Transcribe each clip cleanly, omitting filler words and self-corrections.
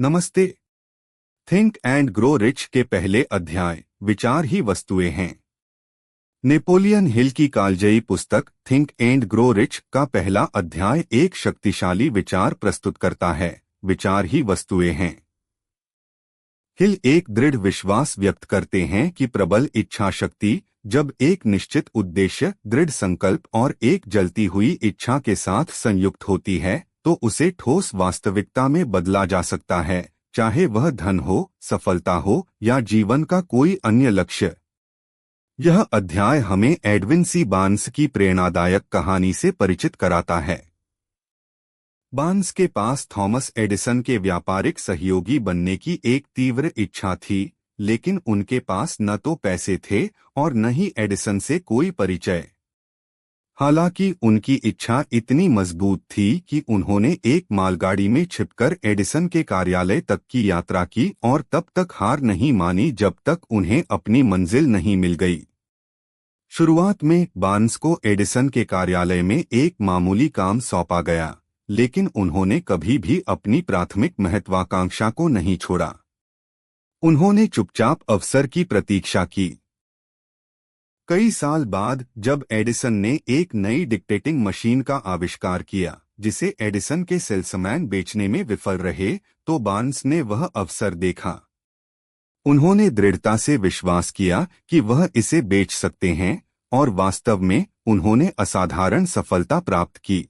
नमस्ते। Think and grow rich के पहले अध्याय विचार ही वस्तुएं हैं। नेपोलियन हिल की कालजयी पुस्तक थिंक एंड ग्रो रिच का पहला अध्याय एक शक्तिशाली विचार प्रस्तुत करता है। विचार ही वस्तुएं हैं। हिल एक दृढ़ विश्वास व्यक्त करते हैं कि प्रबल इच्छा शक्ति जब एक निश्चित उद्देश्य, दृढ़ संकल्प और एक जलती हुई इच्छा के साथ संयुक्त होती है तो उसे ठोस वास्तविकता में बदला जा सकता है, चाहे वह धन हो, सफलता हो या जीवन का कोई अन्य लक्ष्य। यह अध्याय हमें एडविन सी बार्न्स की प्रेरणादायक कहानी से परिचित कराता है। बार्न्स के पास थॉमस एडिसन के व्यापारिक सहयोगी बनने की एक तीव्र इच्छा थी, लेकिन उनके पास न तो पैसे थे और न ही एडिसन से कोई परिचय। हालांकि उनकी इच्छा इतनी मजबूत थी कि उन्होंने एक मालगाड़ी में छिपकर एडिसन के कार्यालय तक की यात्रा की और तब तक हार नहीं मानी जब तक उन्हें अपनी मंजिल नहीं मिल गई। शुरुआत में बार्न्स को एडिसन के कार्यालय में एक मामूली काम सौंपा गया, लेकिन उन्होंने कभी भी अपनी प्राथमिक महत्वाकांक्षा को नहीं छोड़ा। उन्होंने चुपचाप अवसर की प्रतीक्षा की। कई साल बाद जब एडिसन ने एक नई डिक्टेटिंग मशीन का आविष्कार किया जिसे एडिसन के सेल्समैन बेचने में विफल रहे, तो बार्न्स ने वह अवसर देखा। उन्होंने दृढ़ता से विश्वास किया कि वह इसे बेच सकते हैं और वास्तव में उन्होंने असाधारण सफलता प्राप्त की।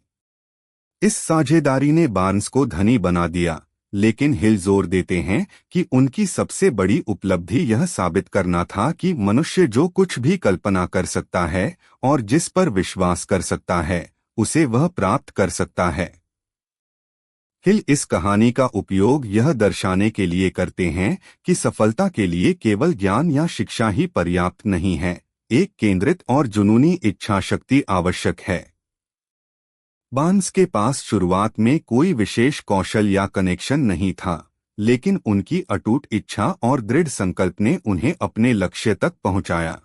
इस साझेदारी ने बार्न्स को धनी बना दिया, लेकिन हिल जोर देते हैं कि उनकी सबसे बड़ी उपलब्धि यह साबित करना था कि मनुष्य जो कुछ भी कल्पना कर सकता है और जिस पर विश्वास कर सकता है उसे वह प्राप्त कर सकता है। हिल इस कहानी का उपयोग यह दर्शाने के लिए करते हैं कि सफलता के लिए केवल ज्ञान या शिक्षा ही पर्याप्त नहीं है, एक केंद्रित और जुनूनी इच्छा शक्ति आवश्यक है। बार्न्स के पास शुरुआत में कोई विशेष कौशल या कनेक्शन नहीं था, लेकिन उनकी अटूट इच्छा और दृढ़ संकल्प ने उन्हें अपने लक्ष्य तक पहुंचाया।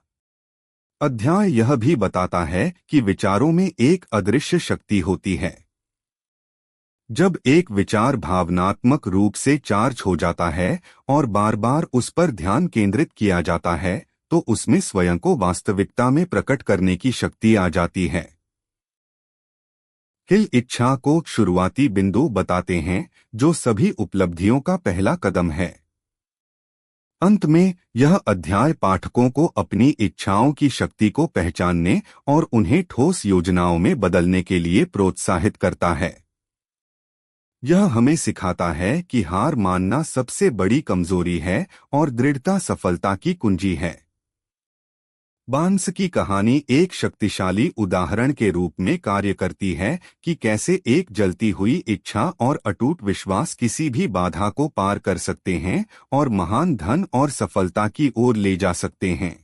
अध्याय यह भी बताता है कि विचारों में एक अदृश्य शक्ति होती है। जब एक विचार भावनात्मक रूप से चार्ज हो जाता है और बार बार उस पर ध्यान केंद्रित किया जाता है, तो उसमें स्वयं को वास्तविकता में प्रकट करने की शक्ति आ जाती है। हिल इच्छा को शुरुआती बिंदु बताते हैं जो सभी उपलब्धियों का पहला कदम है। अंत में यह अध्याय पाठकों को अपनी इच्छाओं की शक्ति को पहचानने और उन्हें ठोस योजनाओं में बदलने के लिए प्रोत्साहित करता है। यह हमें सिखाता है कि हार मानना सबसे बड़ी कमजोरी है और दृढ़ता सफलता की कुंजी है। बार्न्स की कहानी एक शक्तिशाली उदाहरण के रूप में कार्य करती है कि कैसे एक जलती हुई इच्छा और अटूट विश्वास किसी भी बाधा को पार कर सकते हैं और महान धन और सफलता की ओर ले जा सकते हैं।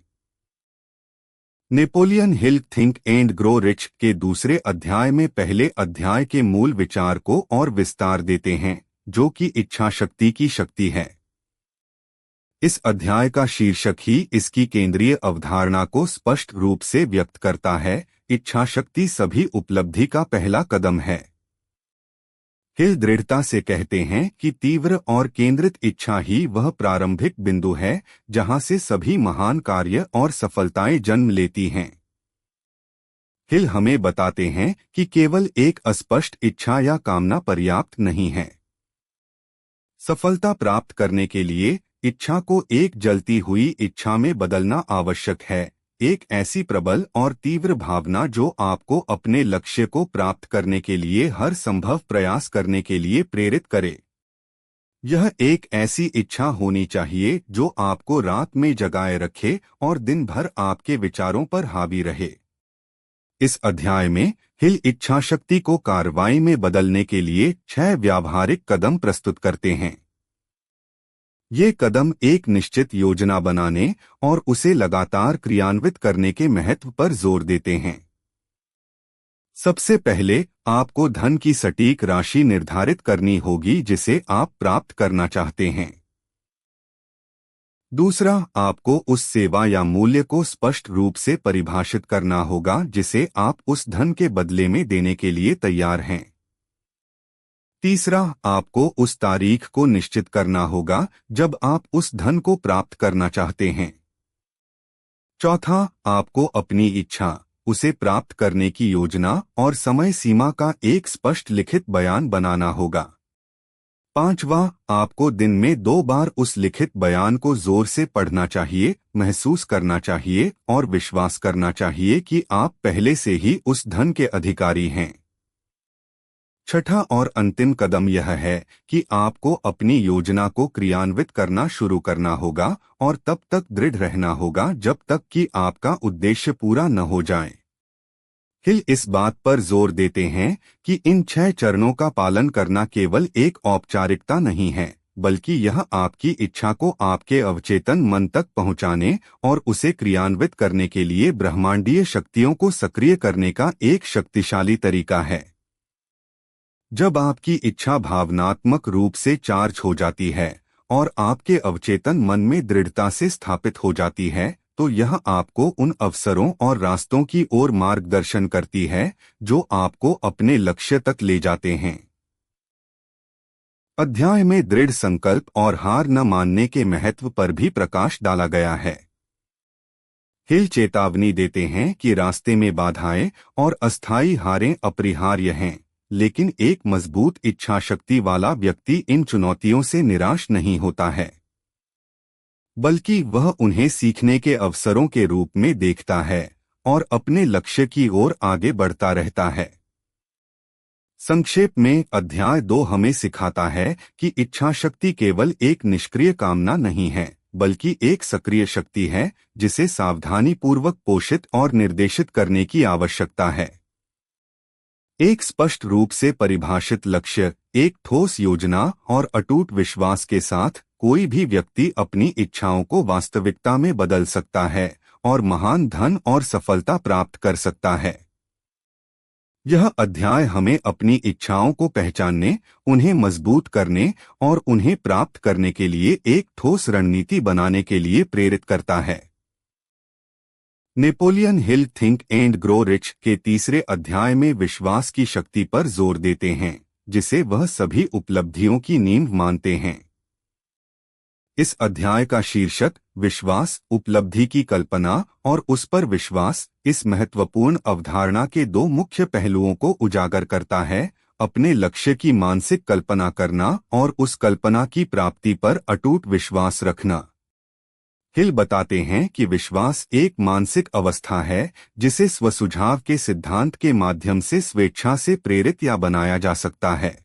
Napoleon Hill think and grow rich के दूसरे अध्याय में पहले अध्याय के मूल विचार को और विस्तार देते हैं, जो कि इच्छा शक्ति की शक्ति है। इस अध्याय का शीर्षक ही इसकी केंद्रीय अवधारणा को स्पष्ट रूप से व्यक्त करता है। इच्छा शक्ति सभी उपलब्धि का पहला कदम है। हिल दृढ़ता से कहते हैं कि तीव्र और केंद्रित इच्छा ही वह प्रारंभिक बिंदु है जहां से सभी महान कार्य और सफलताएं जन्म लेती हैं। हिल हमें बताते हैं कि केवल एक अस्पष्ट इच्छा या कामना पर्याप्त नहीं है। सफलता प्राप्त करने के लिए इच्छा को एक जलती हुई इच्छा में बदलना आवश्यक है, एक ऐसी प्रबल और तीव्र भावना जो आपको अपने लक्ष्य को प्राप्त करने के लिए हर संभव प्रयास करने के लिए प्रेरित करे। यह एक ऐसी इच्छा होनी चाहिए जो आपको रात में जगाए रखे और दिन भर आपके विचारों पर हावी रहे। इस अध्याय में हिल इच्छा शक्ति को कार्रवाई में बदलने के लिए 6 व्यावहारिक कदम प्रस्तुत करते हैं। ये कदम एक निश्चित योजना बनाने और उसे लगातार क्रियान्वित करने के महत्व पर जोर देते हैं। सबसे पहले आपको धन की सटीक राशि निर्धारित करनी होगी जिसे आप प्राप्त करना चाहते हैं। दूसरा, आपको उस सेवा या मूल्य को स्पष्ट रूप से परिभाषित करना होगा जिसे आप उस धन के बदले में देने के लिए तैयार हैं। तीसरा, आपको उस तारीख को निश्चित करना होगा जब आप उस धन को प्राप्त करना चाहते हैं। चौथा, आपको अपनी इच्छा, उसे प्राप्त करने की योजना और समय सीमा का एक स्पष्ट लिखित बयान बनाना होगा। पांचवा, आपको दिन में 2 बार उस लिखित बयान को जोर से पढ़ना चाहिए, महसूस करना चाहिए और विश्वास करना चाहिए कि आप पहले से ही उस धन के अधिकारी हैं। छठा और अंतिम कदम यह है कि आपको अपनी योजना को क्रियान्वित करना शुरू करना होगा और तब तक दृढ़ रहना होगा जब तक कि आपका उद्देश्य पूरा न हो जाए। हिल इस बात पर जोर देते हैं कि इन 6 चरणों का पालन करना केवल एक औपचारिकता नहीं है, बल्कि यह आपकी इच्छा को आपके अवचेतन मन तक पहुंचाने और उसे क्रियान्वित करने के लिए ब्रह्मांडीय शक्तियों को सक्रिय करने का एक शक्तिशाली तरीका है। जब आपकी इच्छा भावनात्मक रूप से चार्ज हो जाती है और आपके अवचेतन मन में दृढ़ता से स्थापित हो जाती है, तो यह आपको उन अवसरों और रास्तों की ओर मार्गदर्शन करती है जो आपको अपने लक्ष्य तक ले जाते हैं। अध्याय में दृढ़ संकल्प और हार न मानने के महत्व पर भी प्रकाश डाला गया है। हिल चेतावनी देते हैं कि रास्ते में बाधाएं और अस्थायी हारें अपरिहार्य हैं, लेकिन एक मजबूत इच्छा शक्ति वाला व्यक्ति इन चुनौतियों से निराश नहीं होता है, बल्कि वह उन्हें सीखने के अवसरों के रूप में देखता है और अपने लक्ष्य की ओर आगे बढ़ता रहता है। संक्षेप में, अध्याय 2 हमें सिखाता है कि इच्छा शक्ति केवल एक निष्क्रिय कामना नहीं है, बल्कि एक सक्रिय शक्ति है जिसे सावधानीपूर्वक पोषित और निर्देशित करने की आवश्यकता है। एक स्पष्ट रूप से परिभाषित लक्ष्य, एक ठोस योजना और अटूट विश्वास के साथ कोई भी व्यक्ति अपनी इच्छाओं को वास्तविकता में बदल सकता है और महान धन और सफलता प्राप्त कर सकता है। यह अध्याय हमें अपनी इच्छाओं को पहचानने, उन्हें मजबूत करने और उन्हें प्राप्त करने के लिए एक ठोस रणनीति बनाने के लिए प्रेरित करता है। Napoleon Hill think and grow rich के तीसरे अध्याय में विश्वास की शक्ति पर जोर देते हैं, जिसे वह सभी उपलब्धियों की नींव मानते हैं। इस अध्याय का शीर्षक विश्वास, उपलब्धि की कल्पना और उस पर विश्वास, इस महत्वपूर्ण अवधारणा के 2 मुख्य पहलुओं को उजागर करता है: अपने लक्ष्य की मानसिक कल्पना करना और उस कल्पना की प्राप्ति पर अटूट विश्वास रखना। हिल बताते हैं कि विश्वास एक मानसिक अवस्था है जिसे स्वसुझाव के सिद्धांत के माध्यम से स्वेच्छा से प्रेरित या बनाया जा सकता है।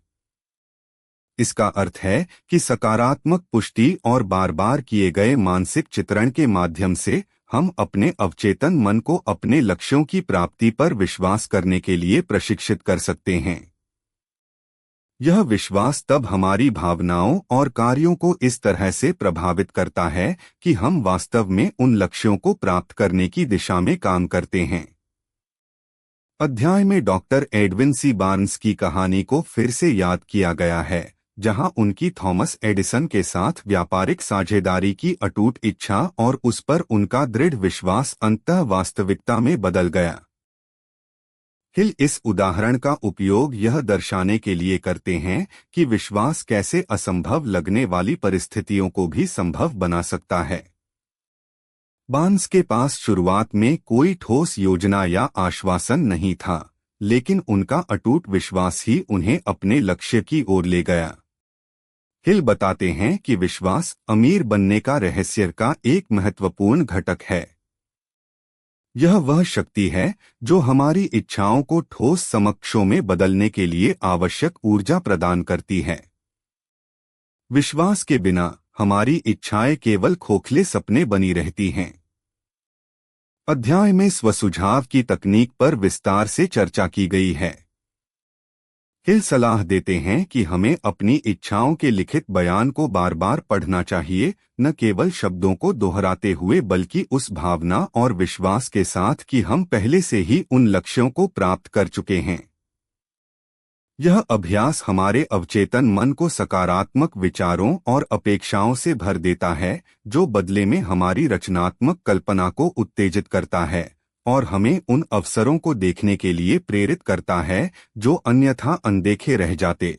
इसका अर्थ है कि सकारात्मक पुष्टि और बार बार किए गए मानसिक चित्रण के माध्यम से हम अपने अवचेतन मन को अपने लक्ष्यों की प्राप्ति पर विश्वास करने के लिए प्रशिक्षित कर सकते हैं। यह विश्वास तब हमारी भावनाओं और कार्यों को इस तरह से प्रभावित करता है कि हम वास्तव में उन लक्ष्यों को प्राप्त करने की दिशा में काम करते हैं। अध्याय में डॉक्टर एडविन सी बार्न्स की कहानी को फिर से याद किया गया है, जहां उनकी थॉमस एडिसन के साथ व्यापारिक साझेदारी की अटूट इच्छा और उस पर उनका दृढ़ विश्वास अंततः वास्तविकता में बदल गया। हिल इस उदाहरण का उपयोग यह दर्शाने के लिए करते हैं कि विश्वास कैसे असंभव लगने वाली परिस्थितियों को भी संभव बना सकता है। बार्न्स के पास शुरुआत में कोई ठोस योजना या आश्वासन नहीं था, लेकिन उनका अटूट विश्वास ही उन्हें अपने लक्ष्य की ओर ले गया। हिल बताते हैं कि विश्वास अमीर बनने का रहस्य का एक महत्वपूर्ण घटक है। यह वह शक्ति है जो हमारी इच्छाओं को ठोस समक्षों में बदलने के लिए आवश्यक ऊर्जा प्रदान करती है। विश्वास के बिना हमारी इच्छाएं केवल खोखले सपने बनी रहती हैं। अध्याय में स्वसुझाव की तकनीक पर विस्तार से चर्चा की गई है। हिल सलाह देते हैं कि हमें अपनी इच्छाओं के लिखित बयान को बार बार पढ़ना चाहिए, न केवल शब्दों को दोहराते हुए बल्कि उस भावना और विश्वास के साथ कि हम पहले से ही उन लक्ष्यों को प्राप्त कर चुके हैं। यह अभ्यास हमारे अवचेतन मन को सकारात्मक विचारों और अपेक्षाओं से भर देता है, जो बदले में हमारी रचनात्मक कल्पना को उत्तेजित करता है और हमें उन अवसरों को देखने के लिए प्रेरित करता है जो अन्यथा अनदेखे रह जाते।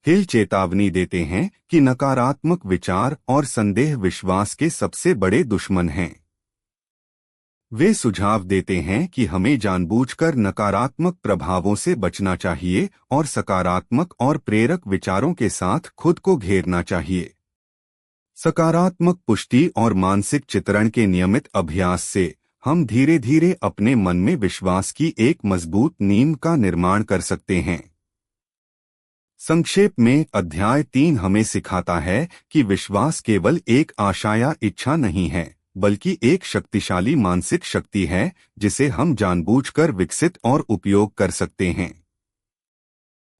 हिल चेतावनी देते हैं कि नकारात्मक विचार और संदेह विश्वास के सबसे बड़े दुश्मन हैं। वे सुझाव देते हैं कि हमें जानबूझकर नकारात्मक प्रभावों से बचना चाहिए और सकारात्मक और प्रेरक विचारों के साथ खुद को घेरना चाहिए। सकारात्मक पुष्टि और मानसिक चित्रण के नियमित अभ्यास से हम धीरे धीरे अपने मन में विश्वास की एक मजबूत नींव का निर्माण कर सकते हैं। संक्षेप में अध्याय 3 हमें सिखाता है कि विश्वास केवल एक आशा या इच्छा नहीं है, बल्कि एक शक्तिशाली मानसिक शक्ति है जिसे हम जानबूझकर विकसित और उपयोग कर सकते हैं।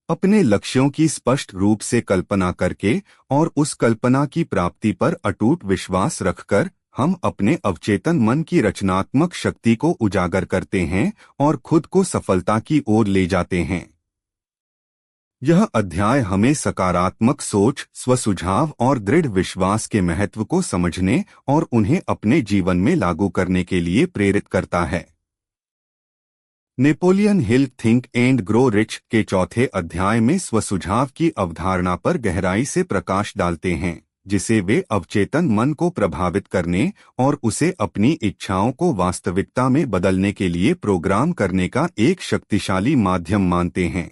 अपने लक्ष्यों की स्पष्ट रूप से कल्पना करके और उस कल्पना की प्राप्ति पर अटूट विश्वास रखकर हम अपने अवचेतन मन की रचनात्मक शक्ति को उजागर करते हैं और खुद को सफलता की ओर ले जाते हैं। यह अध्याय हमें सकारात्मक सोच, स्वसुझाव और दृढ़ विश्वास के महत्व को समझने और उन्हें अपने जीवन में लागू करने के लिए प्रेरित करता है। Napoleon Hill think and grow rich के चौथे अध्याय में स्वसुझाव की अवधारणा पर गहराई से प्रकाश डालते हैं, जिसे वे अवचेतन मन को प्रभावित करने और उसे अपनी इच्छाओं को वास्तविकता में बदलने के लिए प्रोग्राम करने का एक शक्तिशाली माध्यम मानते हैं।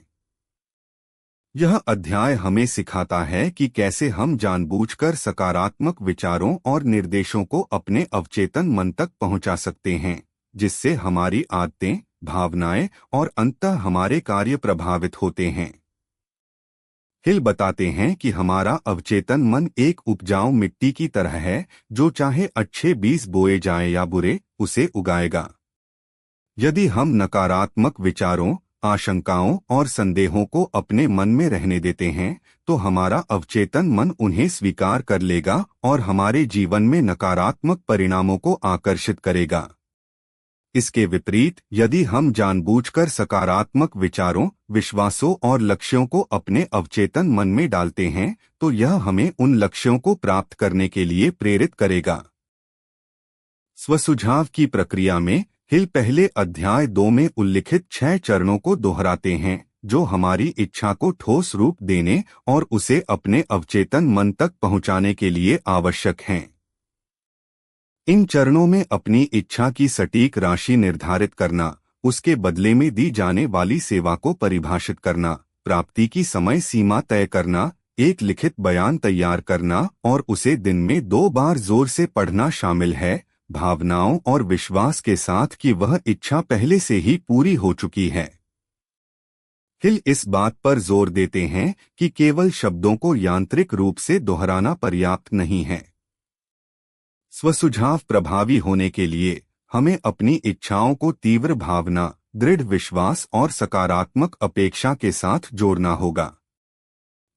यह अध्याय हमें सिखाता है कि कैसे हम जानबूझकर सकारात्मक विचारों और निर्देशों को अपने अवचेतन मन तक पहुंचा सकते हैं, जिससे हमारी आदतें, भावनाएं और अंततः हमारे कार्य प्रभावित होते हैं। हिल बताते हैं कि हमारा अवचेतन मन एक उपजाऊ मिट्टी की तरह है, जो चाहे अच्छे बीज बोए जाएं या बुरे, उसे उगाएगा। यदि हम नकारात्मक विचारों, आशंकाओं और संदेहों को अपने मन में रहने देते हैं, तो हमारा अवचेतन मन उन्हें स्वीकार कर लेगा और हमारे जीवन में नकारात्मक परिणामों को आकर्षित करेगा। इसके विपरीत, यदि हम जानबूझकर सकारात्मक विचारों, विश्वासों और लक्ष्यों को अपने अवचेतन मन में डालते हैं, तो यह हमें उन लक्ष्यों को प्राप्त करने के लिए प्रेरित करेगा। स्वसुझाव की प्रक्रिया में हिल पहले अध्याय 2 में उल्लिखित 6 चरणों को दोहराते हैं, जो हमारी इच्छा को ठोस रूप देने और उसे अपने अवचेतन मन तक पहुंचाने के लिए आवश्यक हैं। इन चरणों में अपनी इच्छा की सटीक राशि निर्धारित करना, उसके बदले में दी जाने वाली सेवा को परिभाषित करना, प्राप्ति की समय सीमा तय करना, एक लिखित बयान तैयार करना और उसे दिन में 2 बार जोर से पढ़ना शामिल है, भावनाओं और विश्वास के साथ कि वह इच्छा पहले से ही पूरी हो चुकी है। हिल इस बात पर जोर देते हैं कि केवल शब्दों को यांत्रिक रूप से दोहराना पर्याप्त नहीं है। स्वसुझाव प्रभावी होने के लिए हमें अपनी इच्छाओं को तीव्र भावना, दृढ़ विश्वास और सकारात्मक अपेक्षा के साथ जोड़ना होगा।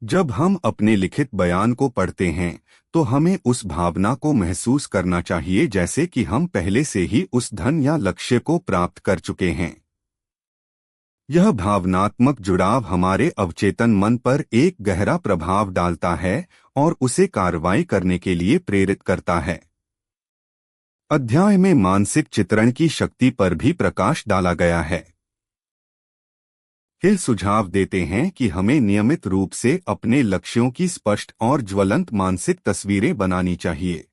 जब हम अपने लिखित बयान को पढ़ते हैं, तो हमें उस भावना को महसूस करना चाहिए जैसे कि हम पहले से ही उस धन या लक्ष्य को प्राप्त कर चुके हैं। यह भावनात्मक जुड़ाव हमारे अवचेतन मन पर एक गहरा प्रभाव डालता है और उसे कार्रवाई करने के लिए प्रेरित करता है। अध्याय में मानसिक चित्रण की शक्ति पर भी प्रकाश डाला गया है। हिल सुझाव देते हैं कि हमें नियमित रूप से अपने लक्ष्यों की स्पष्ट और ज्वलंत मानसिक तस्वीरें बनानी चाहिए।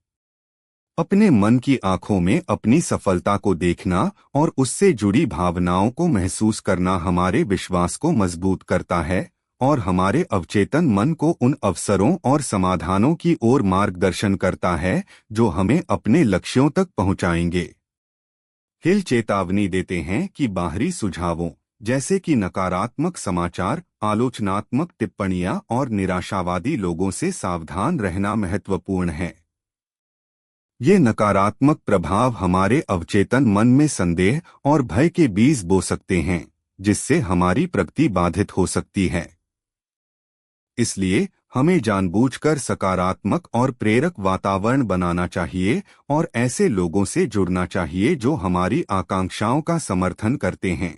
अपने मन की आंखों में अपनी सफलता को देखना और उससे जुड़ी भावनाओं को महसूस करना हमारे विश्वास को मजबूत करता है और हमारे अवचेतन मन को उन अवसरों और समाधानों की ओर मार्गदर्शन करता है जो हमें अपने लक्ष्यों तक पहुंचाएंगे। हिल चेतावनी देते हैं कि बाहरी सुझावों, जैसे कि नकारात्मक समाचार, आलोचनात्मक टिप्पणियां और निराशावादी लोगों से सावधान रहना महत्वपूर्ण है। ये नकारात्मक प्रभाव हमारे अवचेतन मन में संदेह और भय के बीज बो सकते हैं, जिससे हमारी प्रगति बाधित हो सकती है। इसलिए हमें जानबूझकर सकारात्मक और प्रेरक वातावरण बनाना चाहिए और ऐसे लोगों से जुड़ना चाहिए जो हमारी आकांक्षाओं का समर्थन करते हैं।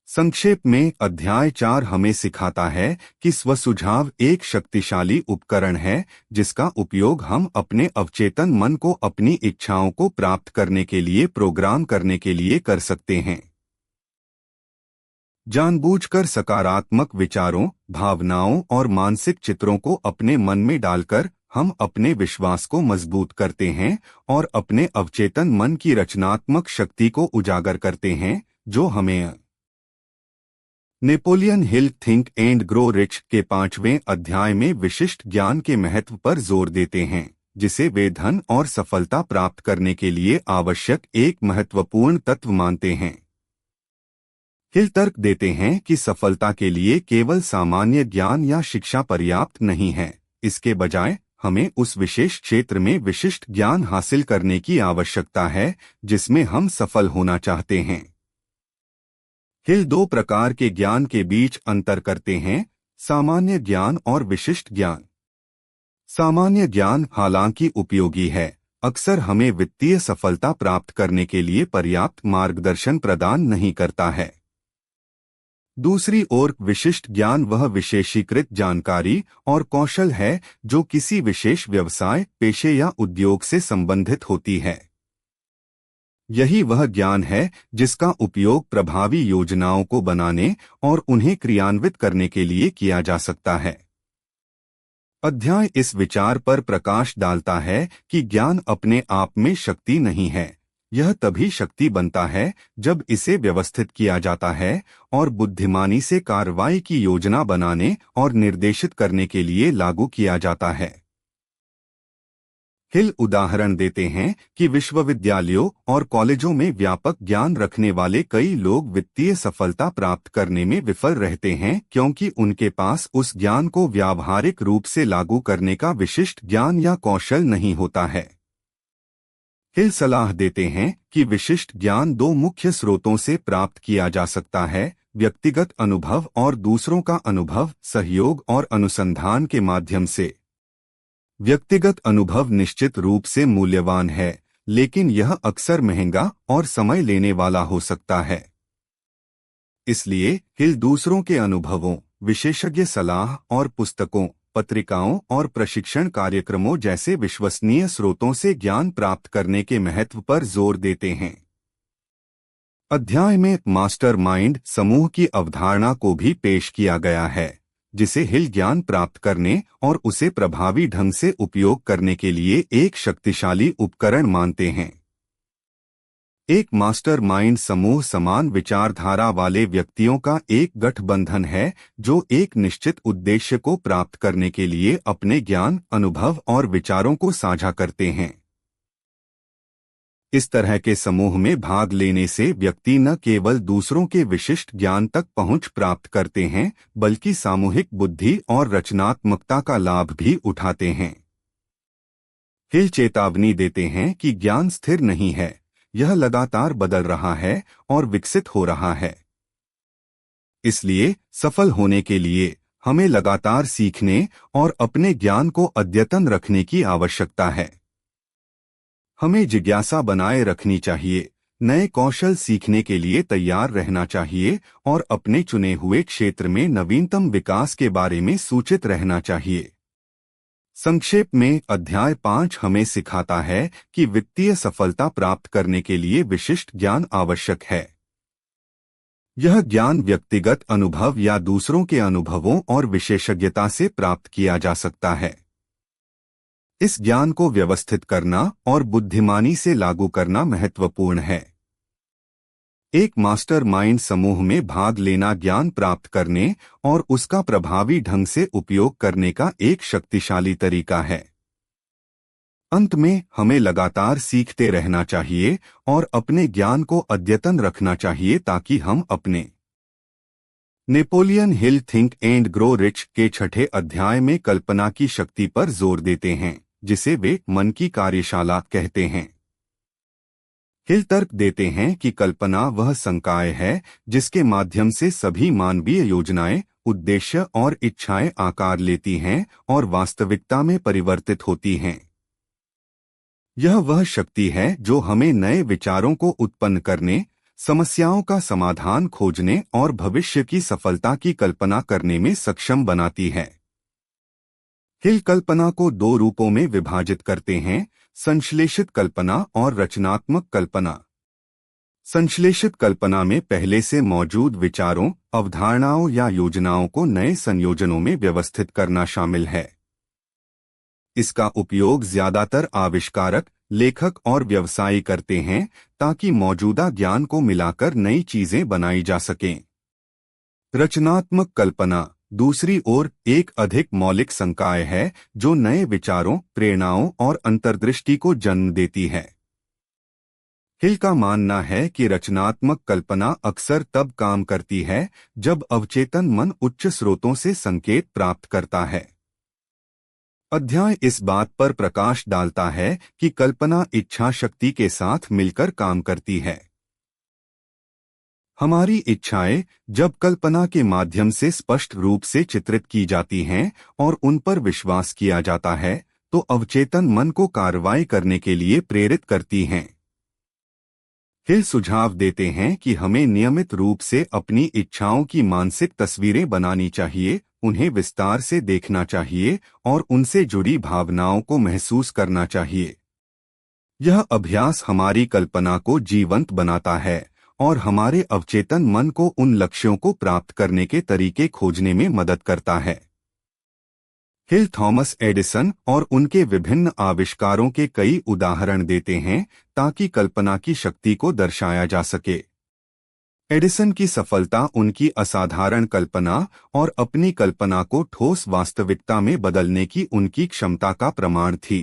संक्षेप में अध्याय 4 हमें सिखाता है कि स्वसुझाव एक शक्तिशाली उपकरण है जिसका उपयोग हम अपने अवचेतन मन को अपनी इच्छाओं को प्राप्त करने के लिए प्रोग्राम करने के लिए कर सकते हैं। जानबूझकर सकारात्मक विचारों, भावनाओं और मानसिक चित्रों को अपने मन में डालकर हम अपने विश्वास को मजबूत करते हैं और अपने अवचेतन मन की रचनात्मक शक्ति को उजागर करते हैं, जो हमें Napoleon Hill think and grow rich के 5वें अध्याय में विशिष्ट ज्ञान के महत्व पर जोर देते हैं, जिसे वे धन और सफलता प्राप्त करने के लिए आवश्यक एक महत्वपूर्ण तत्व मानते हैं। हिल तर्क देते हैं कि सफलता के लिए केवल सामान्य ज्ञान या शिक्षा पर्याप्त नहीं है, इसके बजाय हमें उस विशेष क्षेत्र में विशिष्ट ज्ञान हासिल करने की आवश्यकता है जिसमें हम सफल होना चाहते हैं। हिल 2 प्रकार के ज्ञान के बीच अंतर करते हैं, सामान्य ज्ञान और विशिष्ट ज्ञान। सामान्य ज्ञान हालांकि उपयोगी है, अक्सर हमें वित्तीय सफलता प्राप्त करने के लिए पर्याप्त मार्गदर्शन प्रदान नहीं करता है। दूसरी ओर विशिष्ट ज्ञान वह विशेषीकृत जानकारी और कौशल है जो किसी विशेष व्यवसाय, पेशे या उद्योग से संबंधित होती है। यही वह ज्ञान है जिसका उपयोग प्रभावी योजनाओं को बनाने और उन्हें क्रियान्वित करने के लिए किया जा सकता है। अध्याय इस विचार पर प्रकाश डालता है कि ज्ञान अपने आप में शक्ति नहीं है, यह तभी शक्ति बनता है जब इसे व्यवस्थित किया जाता है और बुद्धिमानी से कार्रवाई की योजना बनाने और निर्देशित करने के लिए लागू किया जाता है। हिल उदाहरण देते हैं कि विश्वविद्यालयों और कॉलेजों में व्यापक ज्ञान रखने वाले कई लोग वित्तीय सफलता प्राप्त करने में विफल रहते हैं क्योंकि उनके पास उस ज्ञान को व्यावहारिक रूप से लागू करने का विशिष्ट ज्ञान या कौशल नहीं होता है। हिल सलाह देते हैं कि विशिष्ट ज्ञान 2 मुख्य स्रोतों से प्राप्त किया जा सकता है, व्यक्तिगत अनुभव और दूसरों का अनुभव, सहयोग और अनुसंधान के माध्यम से। व्यक्तिगत अनुभव निश्चित रूप से मूल्यवान है, लेकिन यह अक्सर महंगा और समय लेने वाला हो सकता है। इसलिए हिल दूसरों के अनुभवों, विशेषज्ञ सलाह और पुस्तकों, पत्रिकाओं और प्रशिक्षण कार्यक्रमों जैसे विश्वसनीय स्रोतों से ज्ञान प्राप्त करने के महत्व पर जोर देते हैं। अध्याय में मास्टरमाइंड समूह की अवधारणा को भी पेश किया गया है, जिसे हिल ज्ञान प्राप्त करने और उसे प्रभावी ढंग से उपयोग करने के लिए एक शक्तिशाली उपकरण मानते हैं। एक मास्टरमाइंड समूह समान विचारधारा वाले व्यक्तियों का एक गठबंधन है जो एक निश्चित उद्देश्य को प्राप्त करने के लिए अपने ज्ञान, अनुभव और विचारों को साझा करते हैं। इस तरह के समूह में भाग लेने से व्यक्ति न केवल दूसरों के विशिष्ट ज्ञान तक पहुंच प्राप्त करते हैं, बल्कि सामूहिक बुद्धि और रचनात्मकता का लाभ भी उठाते हैं। हिल चेतावनी देते हैं कि ज्ञान स्थिर नहीं है, यह लगातार बदल रहा है और विकसित हो रहा है। इसलिए सफल होने के लिए हमें लगातार सीखने और अपने ज्ञान को अद्यतन रखने की आवश्यकता है। हमें जिज्ञासा बनाए रखनी चाहिए, नए कौशल सीखने के लिए तैयार रहना चाहिए और अपने चुने हुए क्षेत्र में नवीनतम विकास के बारे में सूचित रहना चाहिए। संक्षेप में अध्याय 5 हमें सिखाता है कि वित्तीय सफलता प्राप्त करने के लिए विशिष्ट ज्ञान आवश्यक है। यह ज्ञान व्यक्तिगत अनुभव या दूसरों के अनुभवों और विशेषज्ञता से प्राप्त किया जा सकता है। इस ज्ञान को व्यवस्थित करना और बुद्धिमानी से लागू करना महत्वपूर्ण है। एक मास्टरमाइंड समूह में भाग लेना ज्ञान प्राप्त करने और उसका प्रभावी ढंग से उपयोग करने का एक शक्तिशाली तरीका है। अंत में हमें लगातार सीखते रहना चाहिए और अपने ज्ञान को अद्यतन रखना चाहिए ताकि हम अपने Napoleon Hill think and grow rich के 6ठे अध्याय में कल्पना की शक्ति पर जोर देते हैं, जिसे वे मन की कार्यशाला कहते हैं। हिल तर्क देते हैं कि कल्पना वह संकाय है जिसके माध्यम से सभी मानवीय योजनाएं, उद्देश्य और इच्छाएं आकार लेती हैं और वास्तविकता में परिवर्तित होती हैं। यह वह शक्ति है जो हमें नए विचारों को उत्पन्न करने, समस्याओं का समाधान खोजने और भविष्य की सफलता की कल्पना करने में सक्षम बनाती है। हिल कल्पना को 2 रूपों में विभाजित करते हैं, संश्लेषित कल्पना और रचनात्मक कल्पना। संश्लेषित कल्पना में पहले से मौजूद विचारों, अवधारणाओं या योजनाओं को नए संयोजनों में व्यवस्थित करना शामिल है। इसका उपयोग ज्यादातर आविष्कारक, लेखक और व्यवसायी करते हैं ताकि मौजूदा ज्ञान को मिलाकर नई चीजें बनाई जा सकें। रचनात्मक कल्पना, दूसरी ओर, एक अधिक मौलिक संकाय है जो नए विचारों, प्रेरणाओं और अंतर्दृष्टि को जन्म देती है। हिल का मानना है कि रचनात्मक कल्पना अक्सर तब काम करती है जब अवचेतन मन उच्च स्रोतों से संकेत प्राप्त करता है। अध्याय इस बात पर प्रकाश डालता है कि कल्पना इच्छा शक्ति के साथ मिलकर काम करती है। हमारी इच्छाएं जब कल्पना के माध्यम से स्पष्ट रूप से चित्रित की जाती हैं और उन पर विश्वास किया जाता है, तो अवचेतन मन को कार्रवाई करने के लिए प्रेरित करती हैं। हिल सुझाव देते हैं कि हमें नियमित रूप से अपनी इच्छाओं की मानसिक तस्वीरें बनानी चाहिए, उन्हें विस्तार से देखना चाहिए और उनसे जुड़ी भावनाओं को महसूस करना चाहिए। यह अभ्यास हमारी कल्पना को जीवंत बनाता है और हमारे अवचेतन मन को उन लक्ष्यों को प्राप्त करने के तरीके खोजने में मदद करता है। हिल थॉमस एडिसन और उनके विभिन्न आविष्कारों के कई उदाहरण देते हैं ताकि कल्पना की शक्ति को दर्शाया जा सके। एडिसन की सफलता उनकी असाधारण कल्पना और अपनी कल्पना को ठोस वास्तविकता में बदलने की उनकी क्षमता का प्रमाण थी।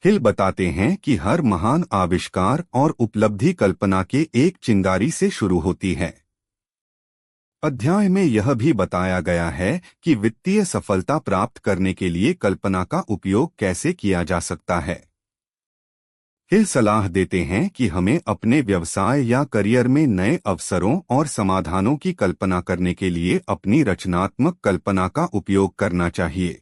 हिल बताते हैं कि हर महान आविष्कार और उपलब्धि कल्पना के एक चिंगारी से शुरू होती है। अध्याय में यह भी बताया गया है कि वित्तीय सफलता प्राप्त करने के लिए कल्पना का उपयोग कैसे किया जा सकता है। हिल सलाह देते हैं कि हमें अपने व्यवसाय या करियर में नए अवसरों और समाधानों की कल्पना करने के लिए अपनी रचनात्मक कल्पना का उपयोग करना चाहिए।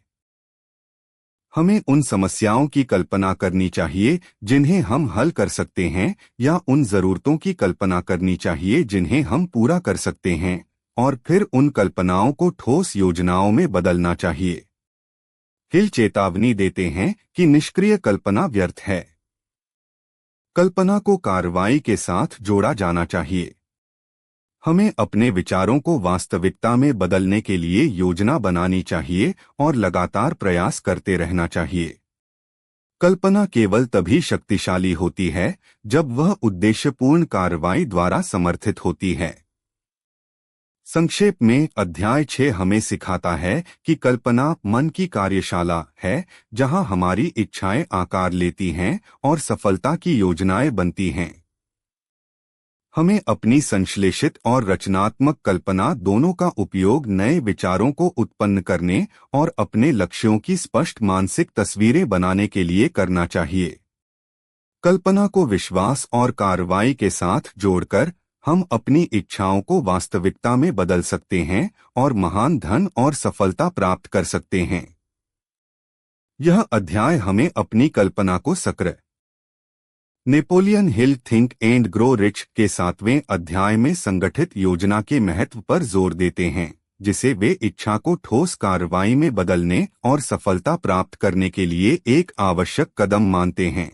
हमें उन समस्याओं की कल्पना करनी चाहिए जिन्हें हम हल कर सकते हैं या उन जरूरतों की कल्पना करनी चाहिए जिन्हें हम पूरा कर सकते हैं, और फिर उन कल्पनाओं को ठोस योजनाओं में बदलना चाहिए। हिल चेतावनी देते हैं कि निष्क्रिय कल्पना व्यर्थ है। कल्पना को कार्रवाई के साथ जोड़ा जाना चाहिए। हमें अपने विचारों को वास्तविकता में बदलने के लिए योजना बनानी चाहिए और लगातार प्रयास करते रहना चाहिए। कल्पना केवल तभी शक्तिशाली होती है जब वह उद्देश्यपूर्ण कार्रवाई द्वारा समर्थित होती है। संक्षेप में, अध्याय 6 हमें सिखाता है कि कल्पना मन की कार्यशाला है जहां हमारी इच्छाएं आकार लेती हैं और सफलता की योजनाएं बनती हैं। हमें अपनी संश्लेषित और रचनात्मक कल्पना दोनों का उपयोग नए विचारों को उत्पन्न करने और अपने लक्ष्यों की स्पष्ट मानसिक तस्वीरें बनाने के लिए करना चाहिए। कल्पना को विश्वास और कार्रवाई के साथ जोड़कर हम अपनी इच्छाओं को वास्तविकता में बदल सकते हैं और महान धन और सफलता प्राप्त कर सकते हैं। यह अध्याय हमें अपनी कल्पना को सक्रिय। Napoleon Hill think and grow rich के 7वें अध्याय में संगठित योजना के महत्व पर जोर देते हैं, जिसे वे इच्छा को ठोस कार्रवाई में बदलने और सफलता प्राप्त करने के लिए एक आवश्यक कदम मानते हैं।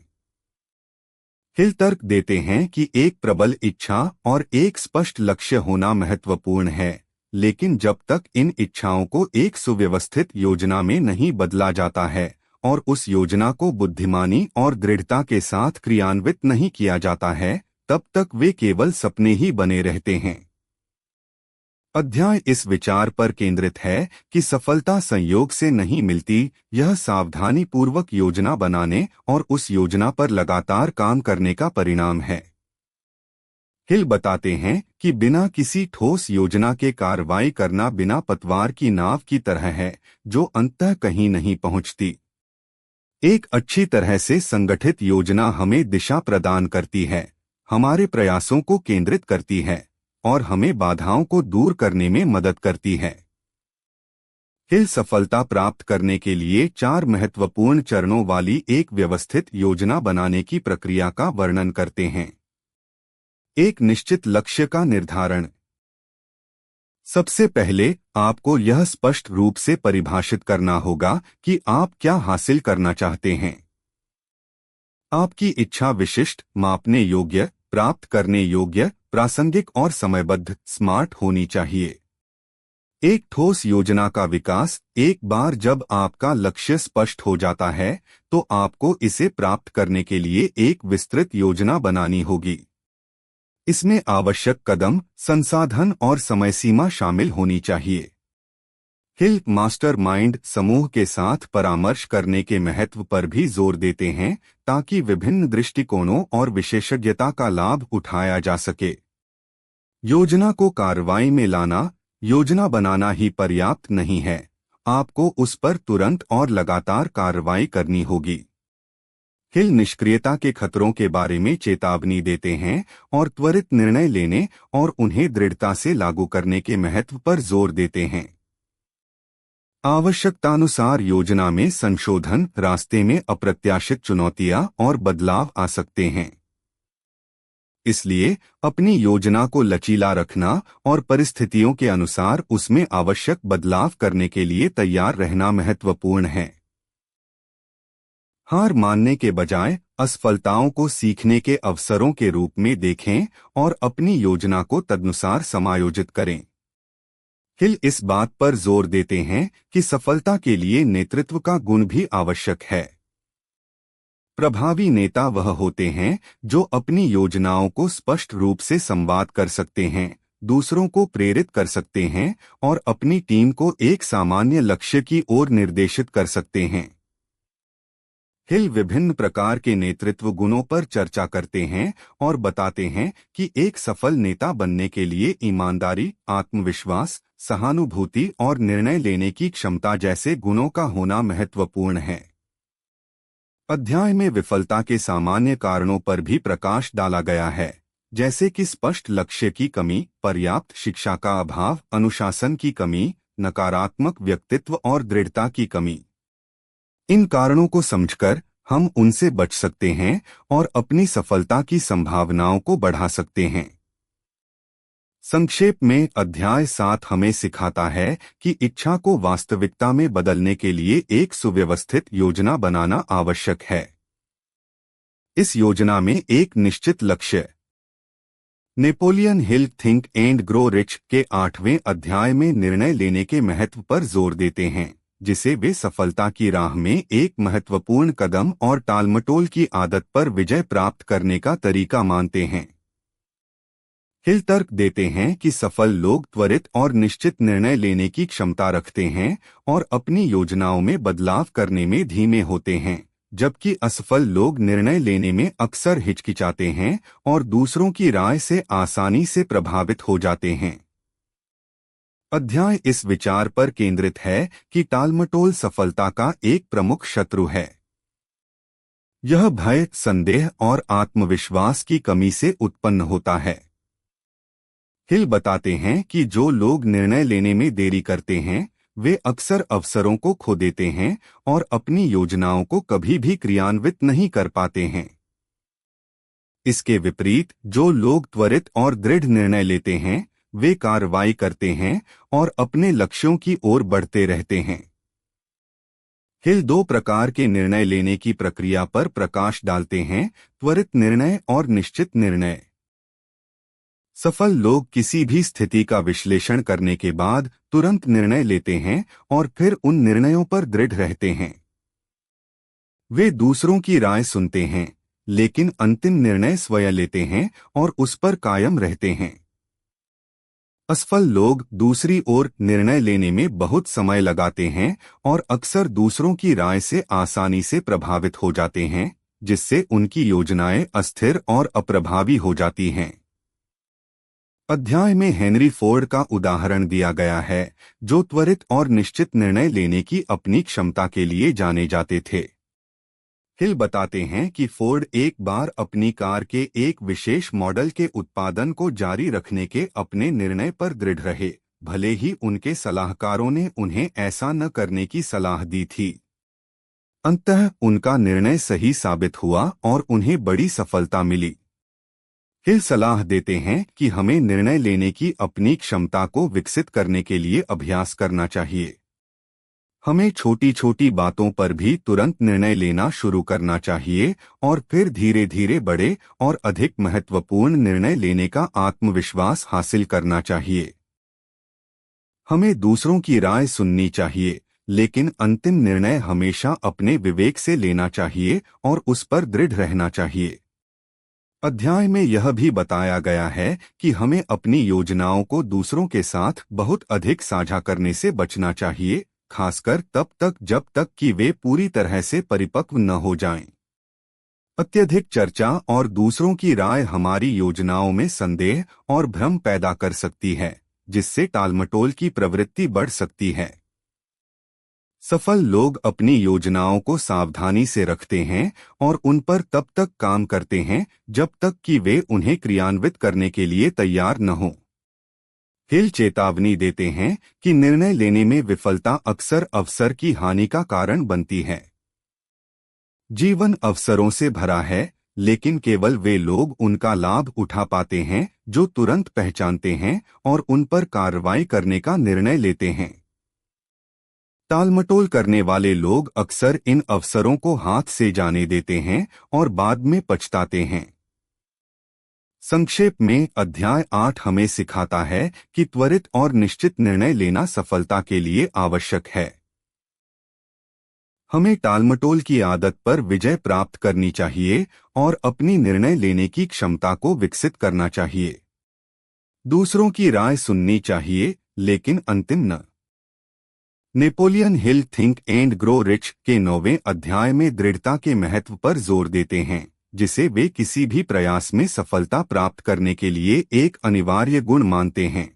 हिल तर्क देते हैं कि एक प्रबल इच्छा और एक स्पष्ट लक्ष्य होना महत्वपूर्ण है, लेकिन जब तक इन इच्छाओं को एक सुव्यवस्थित योजना में नहीं बदला जाता है और उस योजना को बुद्धिमानी और दृढ़ता के साथ क्रियान्वित नहीं किया जाता है, तब तक वे केवल सपने ही बने रहते हैं। अध्याय इस विचार पर केंद्रित है कि सफलता संयोग से नहीं मिलती, यह सावधानी पूर्वक योजना बनाने और उस योजना पर लगातार काम करने का परिणाम है। हिल बताते हैं कि बिना किसी ठोस योजना के कार्रवाई करना बिना पतवार की नाव की तरह है जो अंततः कहीं नहीं पहुंचती। एक अच्छी तरह से संगठित योजना हमें दिशा प्रदान करती है, हमारे प्रयासों को केंद्रित करती है और हमें बाधाओं को दूर करने में मदद करती है। हिल सफलता प्राप्त करने के लिए 4 महत्वपूर्ण चरणों वाली एक व्यवस्थित योजना बनाने की प्रक्रिया का वर्णन करते हैं। एक निश्चित लक्ष्य का निर्धारण। सबसे पहले आपको यह स्पष्ट रूप से परिभाषित करना होगा कि आप क्या हासिल करना चाहते हैं। आपकी इच्छा विशिष्ट, मापने योग्य प्राप्त करने योग्य, प्रासंगिक और समयबद्ध, स्मार्ट होनी चाहिए। एक ठोस योजना का विकास। एक बार जब आपका लक्ष्य स्पष्ट हो जाता है, तो आपको इसे प्राप्त करने के लिए एक विस्तृत योजना बनानी होगी। इसमें आवश्यक कदम, संसाधन और समय सीमा शामिल होनी चाहिए। हिल मास्टरमाइंड समूह के साथ परामर्श करने के महत्व पर भी जोर देते हैं, ताकि विभिन्न दृष्टिकोणों और विशेषज्ञता का लाभ उठाया जा सके। योजना को कार्रवाई में लाना। योजना बनाना ही पर्याप्त नहीं है, आपको उस पर तुरंत और लगातार कार्रवाई करनी होगी। हिल निष्क्रियता के खतरों के बारे में चेतावनी देते हैं और त्वरित निर्णय लेने और उन्हें दृढ़ता से लागू करने के महत्व पर जोर देते हैं। आवश्यकतानुसार योजना में संशोधन। रास्ते में अप्रत्याशित चुनौतियां और बदलाव आ सकते हैं, इसलिए अपनी योजना को लचीला रखना और परिस्थितियों के अनुसार उसमें आवश्यक बदलाव करने के लिए तैयार रहना महत्वपूर्ण है। हार मानने के बजाय असफलताओं को सीखने के अवसरों के रूप में देखें और अपनी योजना को तदनुसार समायोजित करें। हिल इस बात पर जोर देते हैं कि सफलता के लिए नेतृत्व का गुण भी आवश्यक है। प्रभावी नेता वह होते हैं जो अपनी योजनाओं को स्पष्ट रूप से संवाद कर सकते हैं, दूसरों को प्रेरित कर सकते हैं और अपनी टीम को एक सामान्य लक्ष्य की ओर निर्देशित कर सकते हैं। हिल विभिन्न प्रकार के नेतृत्व गुणों पर चर्चा करते हैं और बताते हैं कि एक सफल नेता बनने के लिए ईमानदारी, आत्मविश्वास, सहानुभूति और निर्णय लेने की क्षमता जैसे गुणों का होना महत्वपूर्ण है। अध्याय में विफलता के सामान्य कारणों पर भी प्रकाश डाला गया है, जैसे कि स्पष्ट लक्ष्य की कमी, पर्याप्त शिक्षा का अभाव, अनुशासन की कमी, नकारात्मक व्यक्तित्व और दृढ़ता की कमी। इन कारणों को समझकर हम उनसे बच सकते हैं और अपनी सफलता की संभावनाओं को बढ़ा सकते हैं। संक्षेप में अध्याय 7 हमें सिखाता है कि इच्छा को वास्तविकता में बदलने के लिए एक सुव्यवस्थित योजना बनाना आवश्यक है। इस योजना में एक निश्चित लक्ष्य। Napoleon Hill think and grow rich के 8वें अध्याय में निर्णय लेने के महत्व पर जोर देते हैं, जिसे वे सफलता की राह में एक महत्वपूर्ण कदम और टालमटोल की आदत पर विजय प्राप्त करने का तरीका मानते हैं। हिल तर्क देते हैं कि सफल लोग त्वरित और निश्चित निर्णय लेने की क्षमता रखते हैं और अपनी योजनाओं में बदलाव करने में धीमे होते हैं, जबकि असफल लोग निर्णय लेने में अक्सर हिचकिचाते हैं और दूसरों की राय से आसानी से प्रभावित हो जाते हैं। अध्याय इस विचार पर केंद्रित है कि टालमटोल सफलता का एक प्रमुख शत्रु है। यह भय, संदेह और आत्मविश्वास की कमी से उत्पन्न होता है। हिल बताते हैं कि जो लोग निर्णय लेने में देरी करते हैं, वे अक्सर अवसरों को खो देते हैं और अपनी योजनाओं को कभी भी क्रियान्वित नहीं कर पाते हैं। इसके विपरीत जो लोग त्वरित और दृढ़ निर्णय लेते हैं, वे कार्रवाई करते हैं और अपने लक्ष्यों की ओर बढ़ते रहते हैं। हिल 2 प्रकार के निर्णय लेने की प्रक्रिया पर प्रकाश डालते हैं, त्वरित निर्णय और निश्चित निर्णय। सफल लोग किसी भी स्थिति का विश्लेषण करने के बाद तुरंत निर्णय लेते हैं और फिर उन निर्णयों पर दृढ़ रहते हैं। वे दूसरों की राय सुनते हैं, लेकिन अंतिम निर्णय स्वयं लेते हैं और उस पर कायम रहते हैं। असफल लोग दूसरी ओर निर्णय लेने में बहुत समय लगाते हैं और अक्सर दूसरों की राय से आसानी से प्रभावित हो जाते हैं, जिससे उनकी योजनाएं अस्थिर और अप्रभावी हो जाती हैं। अध्याय में हेनरी फोर्ड का उदाहरण दिया गया है, जो त्वरित और निश्चित निर्णय लेने की अपनी क्षमता के लिए जाने जाते थे। हिल बताते हैं कि फोर्ड एक बार अपनी कार के एक विशेष मॉडल के उत्पादन को जारी रखने के अपने निर्णय पर दृढ़ रहे, भले ही उनके सलाहकारों ने उन्हें ऐसा न करने की सलाह दी थी। अंततः उनका निर्णय सही साबित हुआ और उन्हें बड़ी सफलता मिली। हिल सलाह देते हैं कि हमें निर्णय लेने की अपनी क्षमता को विकसित करने के लिए अभ्यास करना चाहिए। हमें छोटी छोटी बातों पर भी तुरंत निर्णय लेना शुरू करना चाहिए और फिर धीरे धीरे बड़े और अधिक महत्वपूर्ण निर्णय लेने का आत्मविश्वास हासिल करना चाहिए। हमें दूसरों की राय सुननी चाहिए, लेकिन अंतिम निर्णय हमेशा अपने विवेक से लेना चाहिए और उस पर दृढ़ रहना चाहिए। अध्याय में यह भी बताया गया है कि हमें अपनी योजनाओं को दूसरों के साथ बहुत अधिक साझा करने से बचना चाहिए, खासकर तब तक जब तक कि वे पूरी तरह से परिपक्व न हो जाएं। अत्यधिक चर्चा और दूसरों की राय हमारी योजनाओं में संदेह और भ्रम पैदा कर सकती है, जिससे टालमटोल की प्रवृत्ति बढ़ सकती है। सफल लोग अपनी योजनाओं को सावधानी से रखते हैं और उन पर तब तक काम करते हैं जब तक कि वे उन्हें क्रियान्वित करने के लिए तैयार न हों। हिल चेतावनी देते हैं कि निर्णय लेने में विफलता अक्सर अवसर की हानि का कारण बनती है। जीवन अवसरों से भरा है, लेकिन केवल वे लोग उनका लाभ उठा पाते हैं जो तुरंत पहचानते हैं और उन पर कार्रवाई करने का निर्णय लेते हैं। टालमटोल करने वाले लोग अक्सर इन अवसरों को हाथ से जाने देते हैं और बाद में पछताते हैं। संक्षेप में अध्याय 8 हमें सिखाता है कि त्वरित और निश्चित निर्णय लेना सफलता के लिए आवश्यक है। हमें टालमटोल की आदत पर विजय प्राप्त करनी चाहिए और अपनी निर्णय लेने की क्षमता को विकसित करना चाहिए। दूसरों की राय सुननी चाहिए, लेकिन अंतिम न। Napoleon Hill think and grow rich के 9वें अध्याय में दृढ़ता के महत्व पर जोर देते हैं, जिसे वे किसी भी प्रयास में सफलता प्राप्त करने के लिए एक अनिवार्य गुण मानते हैं।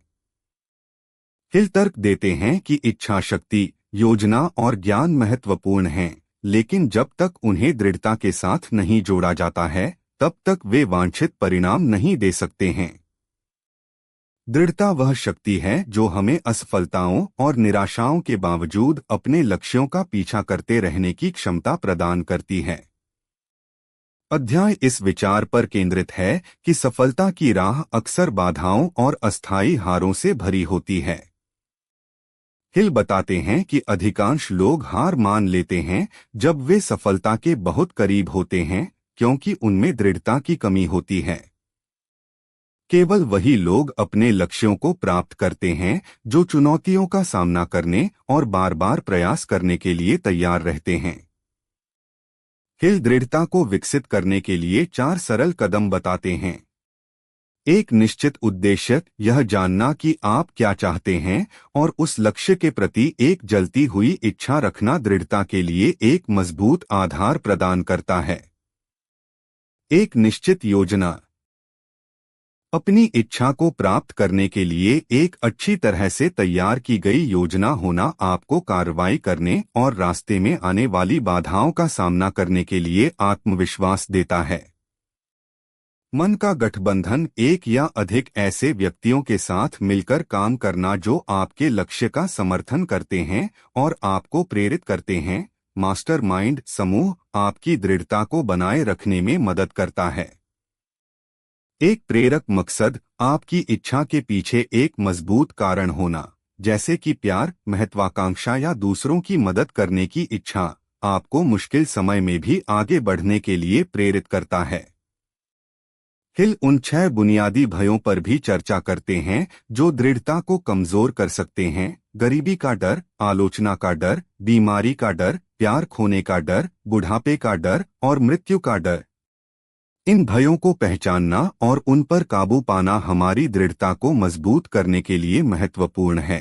हिल तर्क देते हैं कि इच्छा शक्ति, योजना और ज्ञान महत्वपूर्ण हैं, लेकिन जब तक उन्हें दृढ़ता के साथ नहीं जोड़ा जाता है, तब तक वे वांछित परिणाम नहीं दे सकते हैं। दृढ़ता वह शक्ति है जो हमें असफलताओं और निराशाओं के बावजूद अपने लक्ष्यों का पीछा करते रहने की क्षमता प्रदान करती है। अध्याय इस विचार पर केंद्रित है कि सफलता की राह अक्सर बाधाओं और अस्थायी हारों से भरी होती है। हिल बताते हैं कि अधिकांश लोग हार मान लेते हैं जब वे सफलता के बहुत करीब होते हैं, क्योंकि उनमें दृढ़ता की कमी होती है। केवल वही लोग अपने लक्ष्यों को प्राप्त करते हैं जो चुनौतियों का सामना करने और बार बार प्रयास करने के लिए तैयार रहते हैं। हिल दृढ़ता को विकसित करने के लिए 4 सरल कदम बताते हैं। एक निश्चित उद्देश्य, यह जानना कि आप क्या चाहते हैं और उस लक्ष्य के प्रति एक जलती हुई इच्छा रखना दृढ़ता के लिए एक मजबूत आधार प्रदान करता है। एक निश्चित योजना, अपनी इच्छा को प्राप्त करने के लिए एक अच्छी तरह से तैयार की गई योजना होना आपको कार्रवाई करने और रास्ते में आने वाली बाधाओं का सामना करने के लिए आत्मविश्वास देता है। मन का गठबंधन, एक या अधिक ऐसे व्यक्तियों के साथ मिलकर काम करना जो आपके लक्ष्य का समर्थन करते हैं और आपको प्रेरित करते हैं। मास्टरमाइंड समूह आपकी दृढ़ता को बनाए रखने में मदद करता है। एक प्रेरक मकसद, आपकी इच्छा के पीछे एक मजबूत कारण होना, जैसे कि प्यार, महत्वाकांक्षा या दूसरों की मदद करने की इच्छा, आपको मुश्किल समय में भी आगे बढ़ने के लिए प्रेरित करता है। हिल उन 6 बुनियादी भयों पर भी चर्चा करते हैं जो दृढ़ता को कमजोर कर सकते हैं: गरीबी का डर, आलोचना का डर, बीमारी का डर, प्यार खोने का डर, बुढ़ापे का डर और मृत्यु का डर। इन भयों को पहचानना और उन पर काबू पाना हमारी दृढ़ता को मजबूत करने के लिए महत्वपूर्ण है।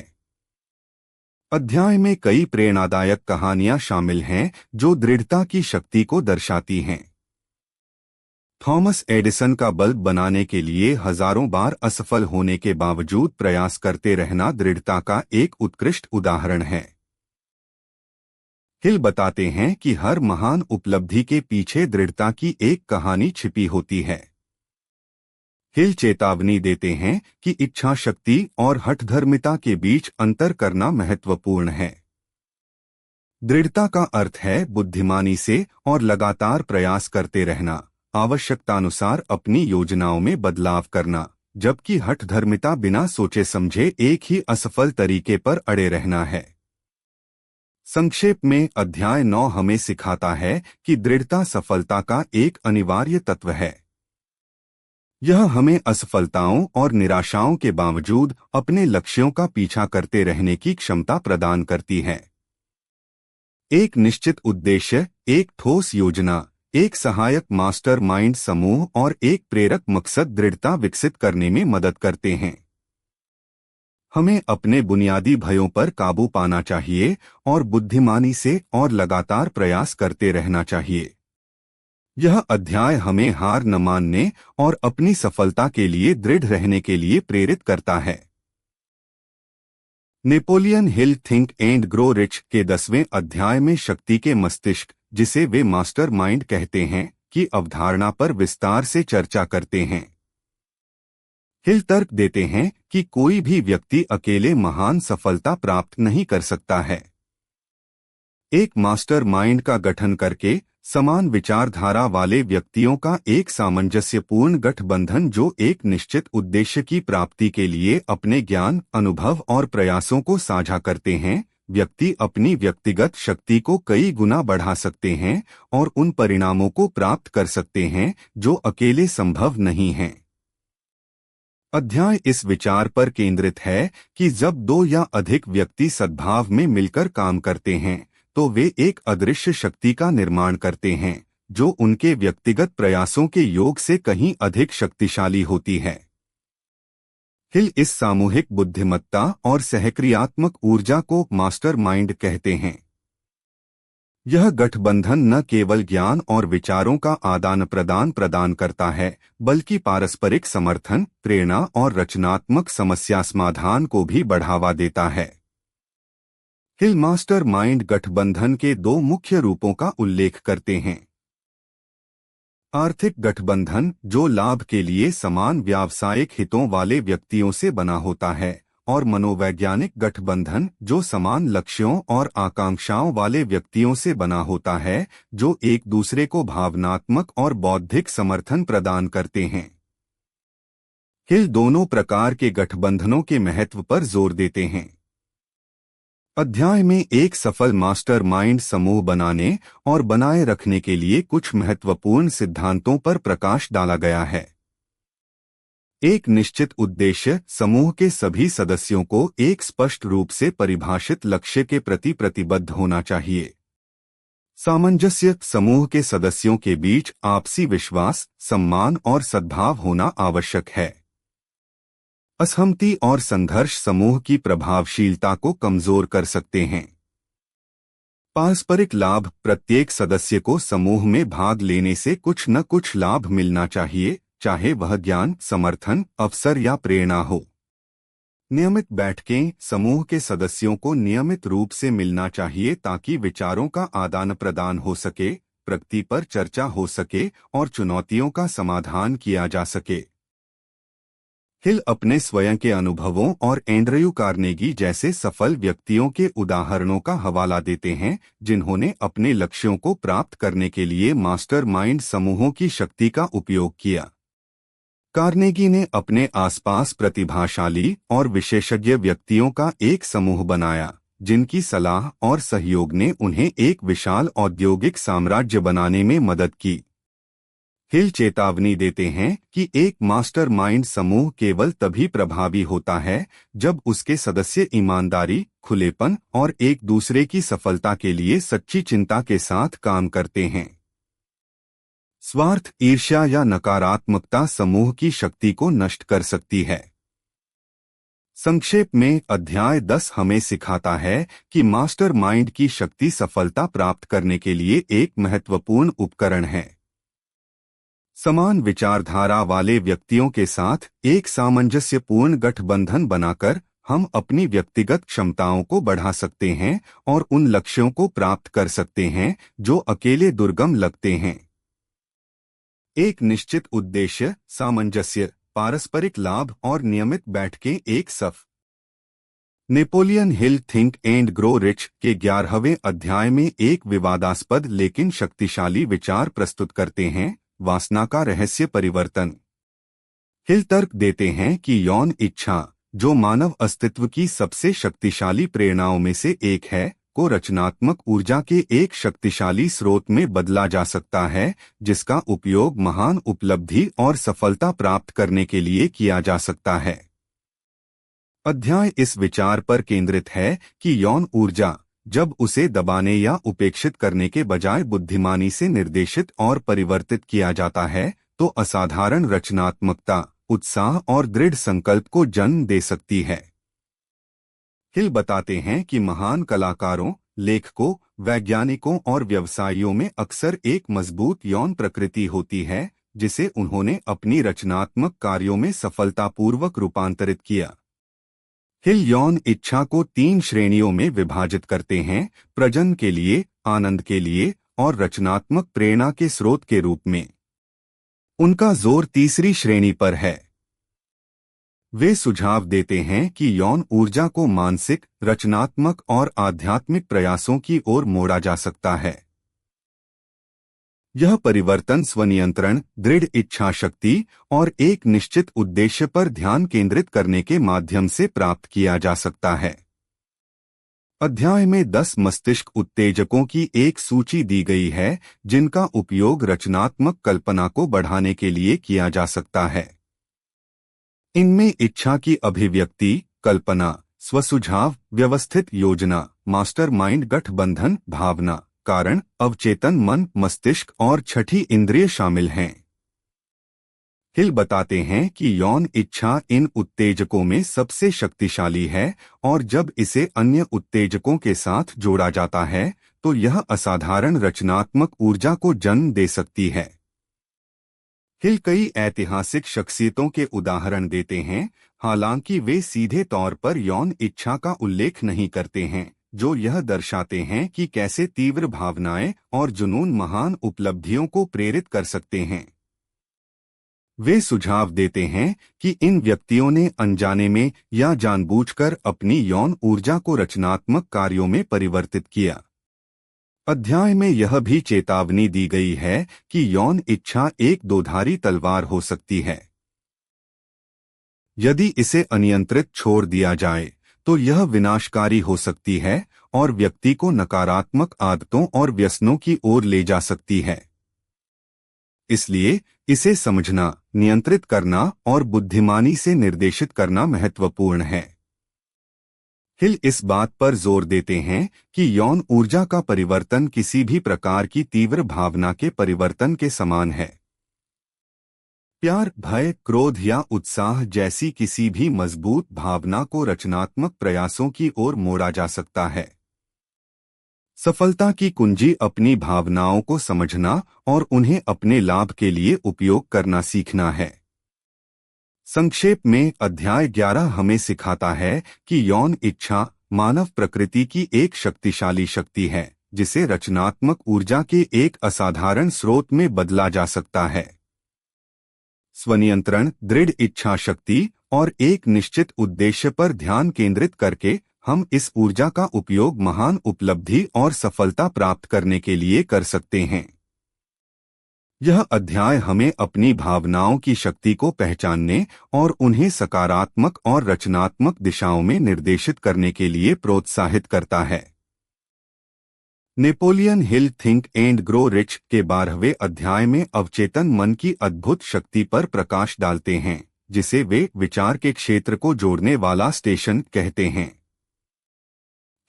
अध्याय में कई प्रेरणादायक कहानियां शामिल हैं जो दृढ़ता की शक्ति को दर्शाती हैं। थॉमस एडिसन का बल्ब बनाने के लिए हजारों बार असफल होने के बावजूद प्रयास करते रहना दृढ़ता का एक उत्कृष्ट उदाहरण है। हिल बताते हैं कि हर महान उपलब्धि के पीछे दृढ़ता की एक कहानी छिपी होती है। हिल चेतावनी देते हैं कि इच्छा शक्ति और हठधर्मिता के बीच अंतर करना महत्वपूर्ण है। दृढ़ता का अर्थ है बुद्धिमानी से और लगातार प्रयास करते रहना, आवश्यकतानुसार अपनी योजनाओं में बदलाव करना, जबकि हठधर्मिता बिना सोचे समझे एक ही असफल तरीके पर अड़े रहना है। संक्षेप में अध्याय 9 हमें सिखाता है कि दृढ़ता सफलता का एक अनिवार्य तत्व है। यह हमें असफलताओं और निराशाओं के बावजूद अपने लक्ष्यों का पीछा करते रहने की क्षमता प्रदान करती है। एक निश्चित उद्देश्य, एक ठोस योजना, एक सहायक मास्टरमाइंड समूह और एक प्रेरक मकसद दृढ़ता विकसित करने में मदद करते हैं। हमें अपने बुनियादी भयों पर काबू पाना चाहिए और बुद्धिमानी से और लगातार प्रयास करते रहना चाहिए। यह अध्याय हमें हार न मानने और अपनी सफलता के लिए दृढ़ रहने के लिए प्रेरित करता है। Napoleon Hill think and grow rich के 10वें अध्याय में शक्ति के मस्तिष्क, जिसे वे मास्टरमाइंड कहते हैं, की अवधारणा पर विस्तार से चर्चा करते हैं। हिल तर्क देते हैं कि कोई भी व्यक्ति अकेले महान सफलता प्राप्त नहीं कर सकता है। एक मास्टरमाइंड का गठन करके समान विचारधारा वाले व्यक्तियों का एक सामंजस्यपूर्ण गठबंधन जो एक निश्चित उद्देश्य की प्राप्ति के लिए अपने ज्ञान, अनुभव और प्रयासों को साझा करते हैं, व्यक्ति अपनी व्यक्तिगत शक्ति को कई गुना बढ़ा सकते हैं और उन परिणामों को प्राप्त कर सकते हैं जो अकेले संभव नहीं हैं। अध्याय इस विचार पर केंद्रित है कि जब दो या अधिक व्यक्ति सद्भाव में मिलकर काम करते हैं तो वे एक अदृश्य शक्ति का निर्माण करते हैं जो उनके व्यक्तिगत प्रयासों के योग से कहीं अधिक शक्तिशाली होती है। हिल इस सामूहिक बुद्धिमत्ता और सहक्रियात्मक ऊर्जा को मास्टरमाइंड कहते हैं। यह गठबंधन न केवल ज्ञान और विचारों का आदान प्रदान करता है, बल्कि पारस्परिक समर्थन, प्रेरणा और रचनात्मक समस्या समाधान को भी बढ़ावा देता है। हिल मास्टरमाइंड गठबंधन के दो मुख्य रूपों का उल्लेख करते हैं। आर्थिक गठबंधन, जो लाभ के लिए समान व्यावसायिक हितों वाले व्यक्तियों से बना होता है, और मनोवैज्ञानिक गठबंधन, जो समान लक्ष्यों और आकांक्षाओं वाले व्यक्तियों से बना होता है, जो एक दूसरे को भावनात्मक और बौद्धिक समर्थन प्रदान करते हैं। हिल दोनों प्रकार के गठबंधनों के महत्व पर जोर देते हैं। अध्याय में एक सफल मास्टरमाइंड समूह बनाने और बनाए रखने के लिए कुछ महत्वपूर्ण सिद्धांतों पर प्रकाश डाला गया है। एक निश्चित उद्देश्य, समूह के सभी सदस्यों को एक स्पष्ट रूप से परिभाषित लक्ष्य के प्रति प्रतिबद्ध होना चाहिए। सामंजस्य, समूह के सदस्यों के बीच आपसी विश्वास, सम्मान और सद्भाव होना आवश्यक है। असहमति और संघर्ष समूह की प्रभावशीलता को कमजोर कर सकते हैं। पारस्परिक लाभ, प्रत्येक सदस्य को समूह में भाग लेने से कुछ न कुछ लाभ मिलना चाहिए, चाहे वह ज्ञान, समर्थन, अवसर या प्रेरणा हो। नियमित बैठकें, समूह के सदस्यों को नियमित रूप से मिलना चाहिए ताकि विचारों का आदान प्रदान हो सके, प्रगति पर चर्चा हो सके और चुनौतियों का समाधान किया जा सके। हिल अपने स्वयं के अनुभवों और एंड्रयू कार्नेगी जैसे सफल व्यक्तियों के उदाहरणों का हवाला देते हैं, जिन्होंने अपने लक्ष्यों को प्राप्त करने के लिए मास्टरमाइंड समूहों की शक्ति का उपयोग किया। कार्नेगी ने अपने आसपास प्रतिभाशाली और विशेषज्ञ व्यक्तियों का एक समूह बनाया, जिनकी सलाह और सहयोग ने उन्हें एक विशाल औद्योगिक साम्राज्य बनाने में मदद की। हिल चेतावनी देते हैं कि एक मास्टरमाइंड समूह केवल तभी प्रभावी होता है जब उसके सदस्य ईमानदारी, खुलेपन और एक दूसरे की सफलता के लिए सच्ची चिंता के साथ काम करते हैं। स्वार्थ, ईर्ष्या या नकारात्मकता समूह की शक्ति को नष्ट कर सकती है। संक्षेप में अध्याय 10 हमें सिखाता है कि मास्टरमाइंड की शक्ति सफलता प्राप्त करने के लिए एक महत्वपूर्ण उपकरण है। समान विचारधारा वाले व्यक्तियों के साथ एक सामंजस्यपूर्ण गठबंधन बनाकर हम अपनी व्यक्तिगत क्षमताओं को बढ़ा सकते हैं और उन लक्ष्यों को प्राप्त कर सकते हैं जो अकेले दुर्गम लगते हैं। एक निश्चित उद्देश्य, सामंजस्य, पारस्परिक लाभ और नियमित बैठकें एक सफ। Napoleon Hill think and grow rich के 11वें अध्याय में एक विवादास्पद लेकिन शक्तिशाली विचार प्रस्तुत करते हैं, वासना का रहस्य परिवर्तन। हिल तर्क देते हैं कि यौन इच्छा, जो मानव अस्तित्व की सबसे शक्तिशाली प्रेरणाओं में से एक है, को रचनात्मक ऊर्जा के एक शक्तिशाली स्रोत में बदला जा सकता है, जिसका उपयोग महान उपलब्धि और सफलता प्राप्त करने के लिए किया जा सकता है। अध्याय इस विचार पर केंद्रित है कि यौन ऊर्जा जब उसे दबाने या उपेक्षित करने के बजाय बुद्धिमानी से निर्देशित और परिवर्तित किया जाता है, तो असाधारण रचनात्मकता, उत्साह और दृढ़ संकल्प को जन्म दे सकती है। हिल बताते हैं कि महान कलाकारों, लेखकों, वैज्ञानिकों और व्यवसायियों में अक्सर एक मजबूत यौन प्रकृति होती है, जिसे उन्होंने अपनी रचनात्मक कार्यों में सफलतापूर्वक रूपांतरित किया। हिल यौन इच्छा को 3 श्रेणियों में विभाजित करते हैं: प्रजनन के लिए, आनंद के लिए और रचनात्मक प्रेरणा के स्रोत के रूप में। उनका जोर तीसरी श्रेणी पर है। वे सुझाव देते हैं कि यौन ऊर्जा को मानसिक, रचनात्मक और आध्यात्मिक प्रयासों की ओर मोड़ा जा सकता है। यह परिवर्तन स्वनियंत्रण, दृढ़ इच्छा शक्ति और एक निश्चित उद्देश्य पर ध्यान केंद्रित करने के माध्यम से प्राप्त किया जा सकता है। अध्याय में 10 मस्तिष्क उत्तेजकों की एक सूची दी गई है, जिनका उपयोग रचनात्मक कल्पना को बढ़ाने के लिए किया जा सकता है। इनमें इच्छा की अभिव्यक्ति, कल्पना, स्वसुझाव, व्यवस्थित योजना, मास्टरमाइंड गठबंधन, भावना, कारण, अवचेतन मन, मस्तिष्क और छठी इंद्रिय शामिल हैं। हिल बताते हैं कि यौन इच्छा इन उत्तेजकों में सबसे शक्तिशाली है और जब इसे अन्य उत्तेजकों के साथ जोड़ा जाता है, तो यह असाधारण रचनात्मक ऊर्जा को जन्म दे सकती है। हिल कई ऐतिहासिक शख्सियतों के उदाहरण देते हैं, हालांकि वे सीधे तौर पर यौन इच्छा का उल्लेख नहीं करते हैं, जो यह दर्शाते हैं कि कैसे तीव्र भावनाएं और जुनून महान उपलब्धियों को प्रेरित कर सकते हैं। वे सुझाव देते हैं कि इन व्यक्तियों ने अनजाने में या जानबूझकर अपनी यौन ऊर्जा को रचनात्मक कार्यों में परिवर्तित किया। अध्याय में यह भी चेतावनी दी गई है कि यौन इच्छा एक दोधारी तलवार हो सकती है। यदि इसे अनियंत्रित छोड़ दिया जाए, तो यह विनाशकारी हो सकती है और व्यक्ति को नकारात्मक आदतों और व्यसनों की ओर ले जा सकती है। इसलिए इसे समझना, नियंत्रित करना और बुद्धिमानी से निर्देशित करना महत्वपूर्ण है। हिल इस बात पर जोर देते हैं कि यौन ऊर्जा का परिवर्तन किसी भी प्रकार की तीव्र भावना के परिवर्तन के समान है। प्यार, भय, क्रोध या उत्साह जैसी किसी भी मजबूत भावना को रचनात्मक प्रयासों की ओर मोड़ा जा सकता है। सफलता की कुंजी अपनी भावनाओं को समझना और उन्हें अपने लाभ के लिए उपयोग करना सीखना है। संक्षेप में अध्याय 11 हमें सिखाता है कि यौन इच्छा मानव प्रकृति की एक शक्तिशाली शक्ति है, जिसे रचनात्मक ऊर्जा के एक असाधारण स्रोत में बदला जा सकता है। स्वनियंत्रण, दृढ़ इच्छा शक्ति और एक निश्चित उद्देश्य पर ध्यान केंद्रित करके हम इस ऊर्जा का उपयोग महान उपलब्धि और सफलता प्राप्त करने के लिए कर सकते हैं। यह अध्याय हमें अपनी भावनाओं की शक्ति को पहचानने और उन्हें सकारात्मक और रचनात्मक दिशाओं में निर्देशित करने के लिए प्रोत्साहित करता है। Napoleon Hill think and grow rich के 12वें अध्याय में अवचेतन मन की अद्भुत शक्ति पर प्रकाश डालते हैं, जिसे वे विचार के क्षेत्र को जोड़ने वाला स्टेशन कहते हैं।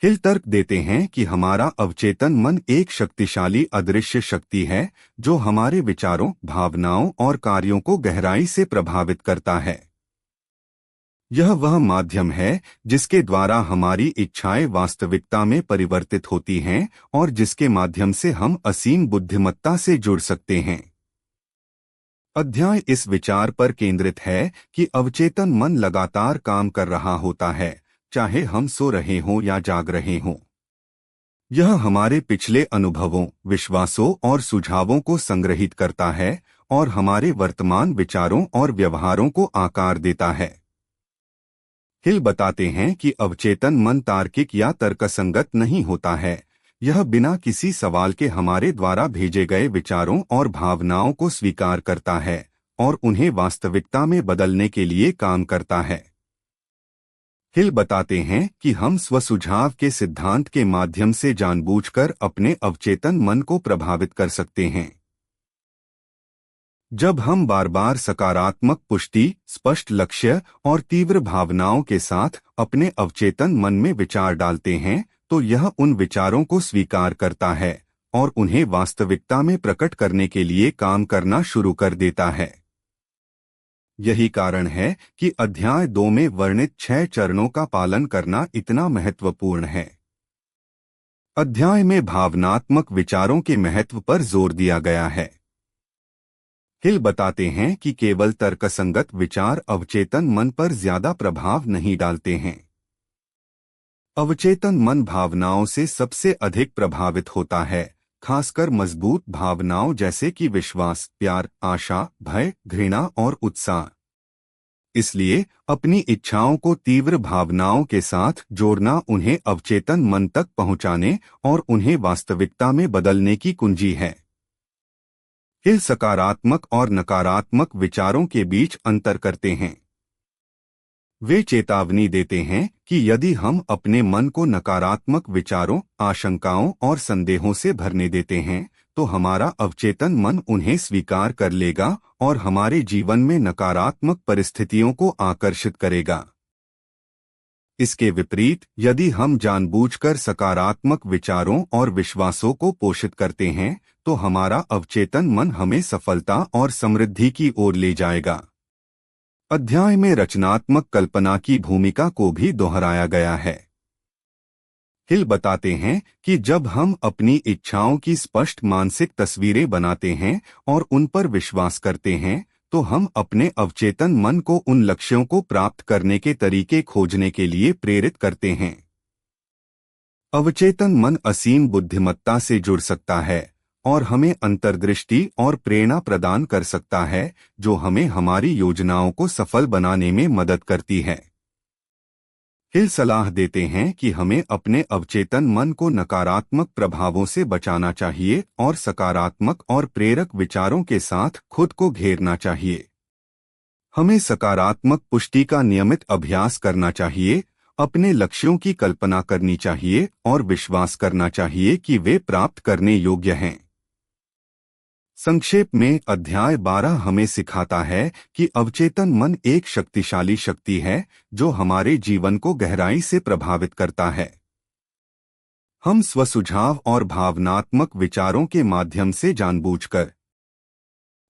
हिल तर्क देते हैं कि हमारा अवचेतन मन एक शक्तिशाली अदृश्य शक्ति है, जो हमारे विचारों, भावनाओं और कार्यों को गहराई से प्रभावित करता है। यह वह माध्यम है जिसके द्वारा हमारी इच्छाएं वास्तविकता में परिवर्तित होती हैं और जिसके माध्यम से हम असीम बुद्धिमत्ता से जुड़ सकते हैं। अध्याय इस विचार पर केंद्रित है कि अवचेतन मन लगातार काम कर रहा होता है, चाहे हम सो रहे हों या जाग रहे हों। यह हमारे पिछले अनुभवों, विश्वासों और सुझावों को संग्रहित करता है और हमारे वर्तमान विचारों और व्यवहारों को आकार देता है। हिल बताते हैं कि अवचेतन मन तार्किक या तर्कसंगत नहीं होता है। यह बिना किसी सवाल के हमारे द्वारा भेजे गए विचारों और भावनाओं को स्वीकार करता है और उन्हें वास्तविकता में बदलने के लिए काम करता है। हिल बताते हैं कि हम स्वसुझाव के सिद्धांत के माध्यम से जानबूझकर अपने अवचेतन मन को प्रभावित कर सकते हैं। जब हम बार बार सकारात्मक पुष्टि, स्पष्ट लक्ष्य और तीव्र भावनाओं के साथ अपने अवचेतन मन में विचार डालते हैं, तो यह उन विचारों को स्वीकार करता है और उन्हें वास्तविकता में प्रकट करने के लिए काम करना शुरू कर देता है। यही कारण है कि अध्याय 2 में वर्णित 6 चरणों का पालन करना इतना महत्वपूर्ण है। अध्याय में भावनात्मक विचारों के महत्व पर जोर दिया गया है। हिल बताते हैं कि केवल तर्कसंगत विचार अवचेतन मन पर ज्यादा प्रभाव नहीं डालते हैं। अवचेतन मन भावनाओं से सबसे अधिक प्रभावित होता है, खासकर मजबूत भावनाओं जैसे कि विश्वास, प्यार, आशा, भय, घृणा और उत्साह। इसलिए अपनी इच्छाओं को तीव्र भावनाओं के साथ जोड़ना उन्हें अवचेतन मन तक पहुंचाने और उन्हें वास्तविकता में बदलने की कुंजी है। हिल सकारात्मक और नकारात्मक विचारों के बीच अंतर करते हैं। वे चेतावनी देते हैं कि यदि हम अपने मन को नकारात्मक विचारों, आशंकाओं और संदेहों से भरने देते हैं, तो हमारा अवचेतन मन उन्हें स्वीकार कर लेगा और हमारे जीवन में नकारात्मक परिस्थितियों को आकर्षित करेगा। इसके विपरीत, यदि हम जानबूझकर सकारात्मक विचारों और विश्वासों को पोषित करते हैं, तो हमारा अवचेतन मन हमें सफलता और समृद्धि की ओर ले जाएगा। अध्याय में रचनात्मक कल्पना की भूमिका को भी दोहराया गया है। हिल बताते हैं कि जब हम अपनी इच्छाओं की स्पष्ट मानसिक तस्वीरें बनाते हैं और उन पर विश्वास करते हैं, तो हम अपने अवचेतन मन को उन लक्ष्यों को प्राप्त करने के तरीके खोजने के लिए प्रेरित करते हैं। अवचेतन मन असीम बुद्धिमत्ता से जुड़ सकता है और हमें अंतर्दृष्टि और प्रेरणा प्रदान कर सकता है, जो हमें हमारी योजनाओं को सफल बनाने में मदद करती है। हिल सलाह देते हैं कि हमें अपने अवचेतन मन को नकारात्मक प्रभावों से बचाना चाहिए और सकारात्मक और प्रेरक विचारों के साथ खुद को घेरना चाहिए। हमें सकारात्मक पुष्टि का नियमित अभ्यास करना चाहिए, अपने लक्ष्यों की कल्पना करनी चाहिए और विश्वास करना चाहिए कि वे प्राप्त करने योग्य हैं। संक्षेप में अध्याय 12 हमें सिखाता है कि अवचेतन मन एक शक्तिशाली शक्ति है जो हमारे जीवन को गहराई से प्रभावित करता है। हम स्वसुझाव और भावनात्मक विचारों के माध्यम से जानबूझकर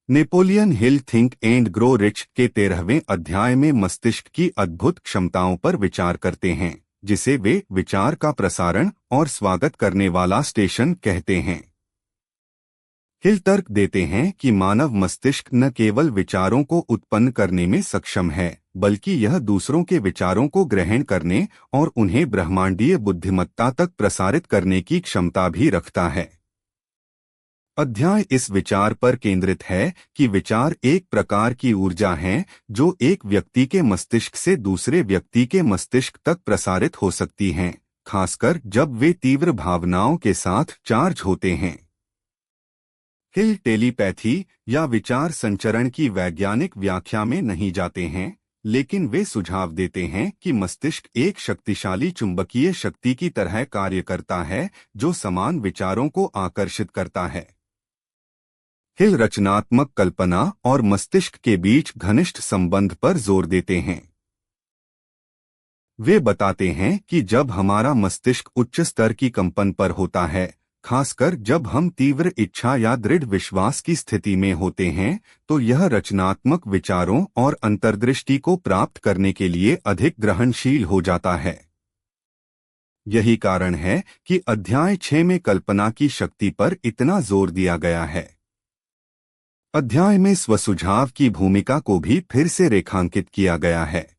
Napoleon Hill think and grow rich के 13वें अध्याय में मस्तिष्क की अद्भुत क्षमताओं पर विचार करते हैं, जिसे वे विचार का प्रसारण और स्वागत करने वाला स्टेशन कहते हैं। हिल तर्क देते हैं कि मानव मस्तिष्क न केवल विचारों को उत्पन्न करने में सक्षम है, बल्कि यह दूसरों के विचारों को ग्रहण करने और उन्हें ब्रह्मांडीय बुद्धिमत्ता तक प्रसारित करने की क्षमता भी रखता है। अध्याय इस विचार पर केंद्रित है कि विचार एक प्रकार की ऊर्जा है जो एक व्यक्ति के मस्तिष्क से दूसरे व्यक्ति के मस्तिष्क तक प्रसारित हो सकती हैं, खासकर जब वे तीव्र भावनाओं के साथ चार्ज होते हैं। हिल टेलीपैथी या विचार संचरण की वैज्ञानिक व्याख्या में नहीं जाते हैं, लेकिन वे सुझाव देते हैं कि मस्तिष्क एक शक्तिशाली चुंबकीय शक्ति की तरह कार्य करता है जो समान विचारों को आकर्षित करता है। हिल रचनात्मक कल्पना और मस्तिष्क के बीच घनिष्ठ संबंध पर जोर देते हैं। वे बताते हैं कि जब हमारा मस्तिष्क उच्च स्तर की कंपन पर होता है, खासकर जब हम तीव्र इच्छा या दृढ़ विश्वास की स्थिति में होते हैं, तो यह रचनात्मक विचारों और अंतर्दृष्टि को प्राप्त करने के लिए अधिक ग्रहणशील हो जाता है। यही कारण है कि अध्याय 6 में कल्पना की शक्ति पर इतना जोर दिया गया है। अध्याय में स्वसुझाव की भूमिका को भी फिर से रेखांकित किया गया है।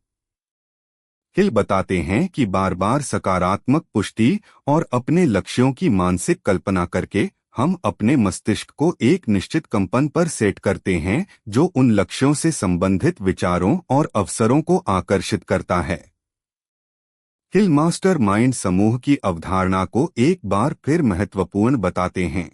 हिल बताते हैं कि बार बार सकारात्मक पुष्टि और अपने लक्ष्यों की मानसिक कल्पना करके हम अपने मस्तिष्क को एक निश्चित कंपन पर सेट करते हैं जो उन लक्ष्यों से संबंधित विचारों और अवसरों को आकर्षित करता है। हिल मास्टर माइंड समूह की अवधारणा को एक बार फिर महत्वपूर्ण बताते हैं।